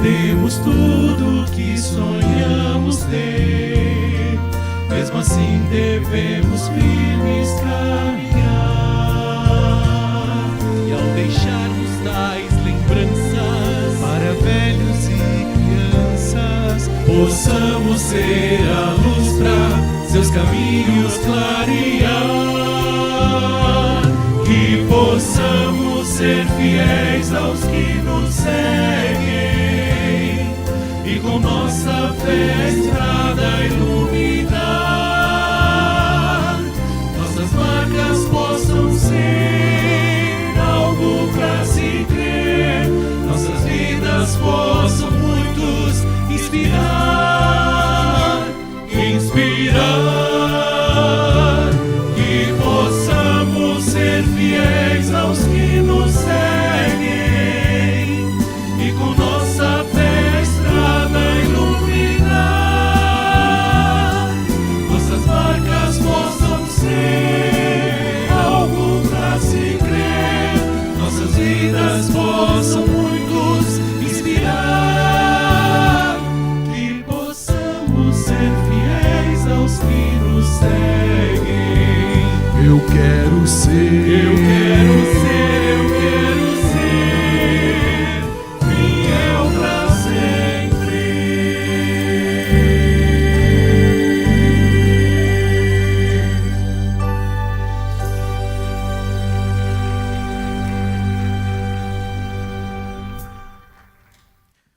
Temos tudo que sonhamos ter, mesmo assim devemos firmes caminhar. E ao deixarmos tais lembranças Para velhos e crianças, possamos ser a luz para seus caminhos clarear. Que possamos ser fiéis aos que nos seguem e com nossa fé a estrada iluminar. Nossas marcas possam ser algo para se crer, nossas vidas possam muitos inspirar, que possamos ser fiéis aos que nos seguem e com nossa fé a estrada iluminar. Nossas marcas possam ser algo para se crer, nossas vidas possam muitos inspirar. Que possamos ser fiéis aos que nos seguem. eu quero ser, fiel pra sempre.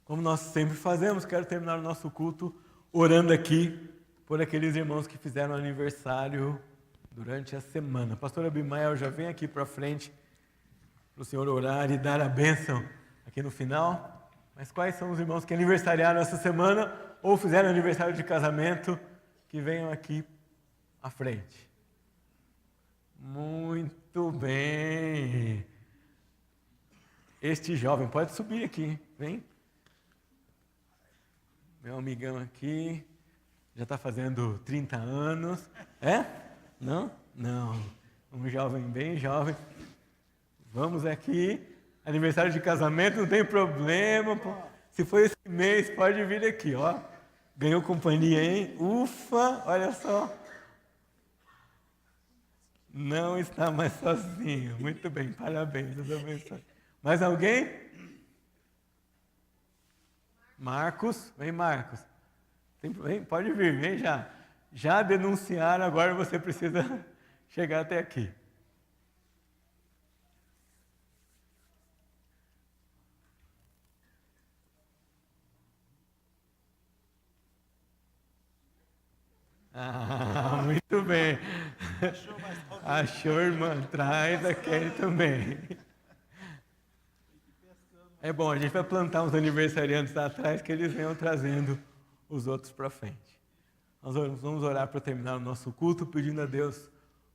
Como nós sempre fazemos, quero terminar o nosso culto orando aqui por aqueles irmãos que fizeram aniversário durante a semana. Pastor Abimael já vem aqui para frente para o senhor orar e dar a bênção aqui no final. Mas quais são os irmãos que aniversariaram essa semana ou fizeram aniversário de casamento que venham aqui à frente? Muito bem. Este jovem pode subir aqui, vem. Meu amigão aqui já está fazendo 30 anos. É? Não? Não. Um jovem bem jovem. Vamos aqui. Aniversário de casamento, não tem problema. Pô. Se for esse mês, pode vir aqui, ó. Ganhou companhia, hein? Ufa, olha só. Não está mais sozinho. Muito bem, parabéns. Deus abençoe. Mais alguém? Marcos, vem Marcos. Vem, pode vir, vem já. Já denunciaram, agora você precisa chegar até aqui. Ah, muito bem. Achou, irmã? Traz aquele também. É bom, a gente vai plantar uns aniversariantes atrás que eles venham trazendo os outros para frente. Nós vamos orar para terminar o nosso culto, pedindo a Deus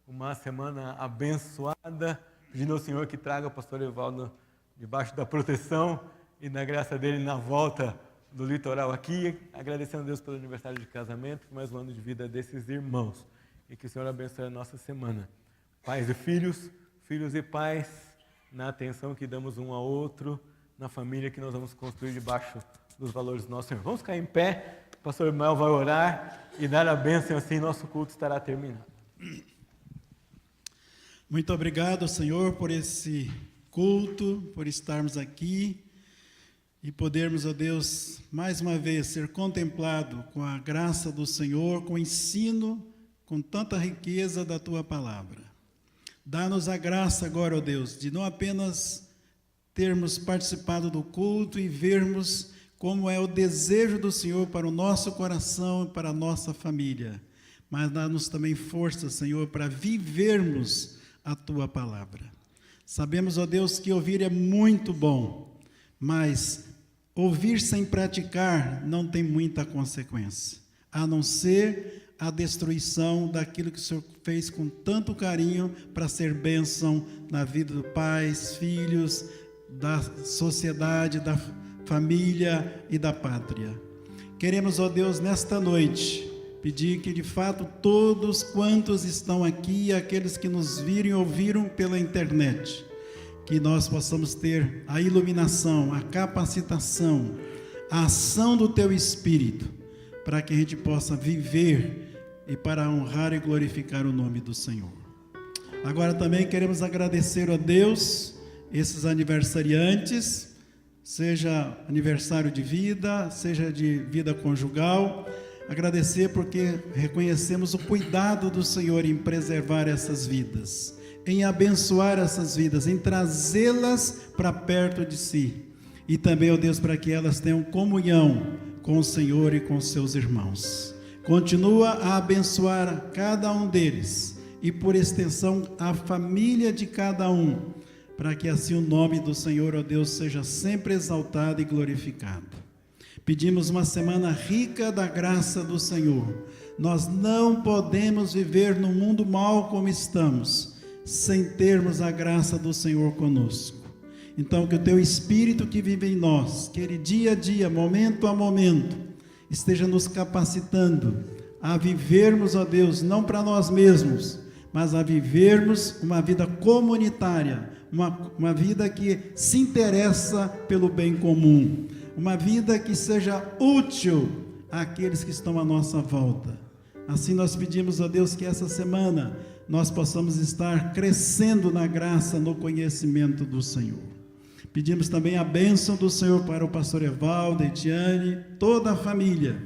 uma semana abençoada, pedindo ao Senhor que traga o pastor Evaldo debaixo da proteção e da graça dele na volta do litoral aqui, agradecendo a Deus pelo aniversário de casamento, por mais um ano de vida desses irmãos, e que o Senhor abençoe a nossa semana. Pais e filhos, filhos e pais, na atenção que damos um ao outro, na família que nós vamos construir debaixo dos valores do nosso Senhor. Vamos ficar em pé, o pastor Mel vai orar e dar a bênção, assim nosso culto estará terminado. Muito obrigado, Senhor, por esse culto, por estarmos aqui e podermos, ó Deus, mais uma vez ser contemplado com a graça do Senhor, com o ensino, com tanta riqueza da Tua palavra. Dá-nos a graça agora, ó Deus, de não apenas termos participado do culto e vermos como é o desejo do Senhor para o nosso coração e para a nossa família, mas dá-nos também força, Senhor, para vivermos a Tua palavra. Sabemos, ó Deus, que ouvir é muito bom, mas ouvir sem praticar não tem muita consequência, a não ser a destruição daquilo que o Senhor fez com tanto carinho para ser bênção na vida dos pais, filhos, da sociedade, da família e da pátria. Queremos, ó Deus, nesta noite, pedir que de fato todos quantos estão aqui, aqueles que nos viram e ouviram pela internet, que nós possamos ter a iluminação, a capacitação, a ação do Teu Espírito, para que a gente possa viver e para honrar e glorificar o nome do Senhor. Agora também queremos agradecer a Deus esses aniversariantes, seja aniversário de vida, seja de vida conjugal. Agradecer porque reconhecemos o cuidado do Senhor em preservar essas vidas, em abençoar essas vidas, em trazê-las para perto de si. E também, ó Deus, para que elas tenham comunhão com o Senhor e com seus irmãos. Continua a abençoar cada um deles e, por extensão, a família de cada um, para que assim o nome do Senhor, ó Deus, seja sempre exaltado e glorificado. Pedimos uma semana rica da graça do Senhor. Nós não podemos viver no mundo mal como estamos, sem termos a graça do Senhor conosco. Então, que o Teu Espírito que vive em nós, que Ele dia a dia, momento a momento, esteja nos capacitando a vivermos, ó Deus, não para nós mesmos, mas a vivermos uma vida comunitária, uma vida que se interessa pelo bem comum, uma vida que seja útil àqueles que estão à nossa volta. Assim nós pedimos a Deus que essa semana nós possamos estar crescendo na graça, no conhecimento do Senhor. Pedimos também a bênção do Senhor para o pastor Evaldo, Etiane, toda a família.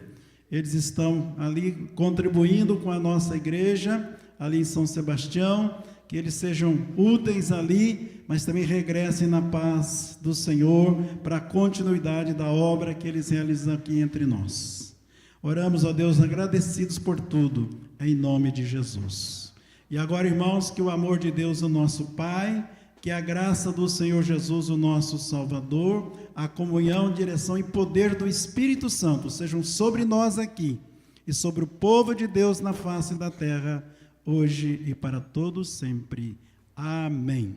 Eles estão ali contribuindo com a nossa igreja, ali em São Sebastião, que eles sejam úteis ali, mas também regressem na paz do Senhor para a continuidade da obra que eles realizam aqui entre nós. Oramos, ó Deus, agradecidos por tudo, em nome de Jesus. E agora, irmãos, que o amor de Deus, o nosso Pai, que a graça do Senhor Jesus, o nosso Salvador, a comunhão, direção e poder do Espírito Santo sejam sobre nós aqui e sobre o povo de Deus na face da terra, hoje e para todos sempre. Amém.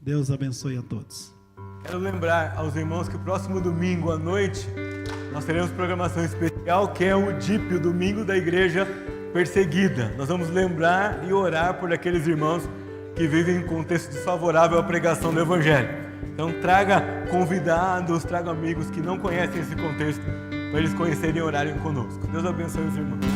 Deus abençoe a todos. Quero lembrar aos irmãos que o próximo domingo à noite nós teremos programação especial, que é o DIP, o Domingo da Igreja Perseguida. Nós vamos lembrar e orar por aqueles irmãos que vivem em contexto desfavorável à pregação do Evangelho. Então traga convidados, traga amigos que não conhecem esse contexto, para eles conhecerem e orarem conosco. Deus abençoe os irmãos.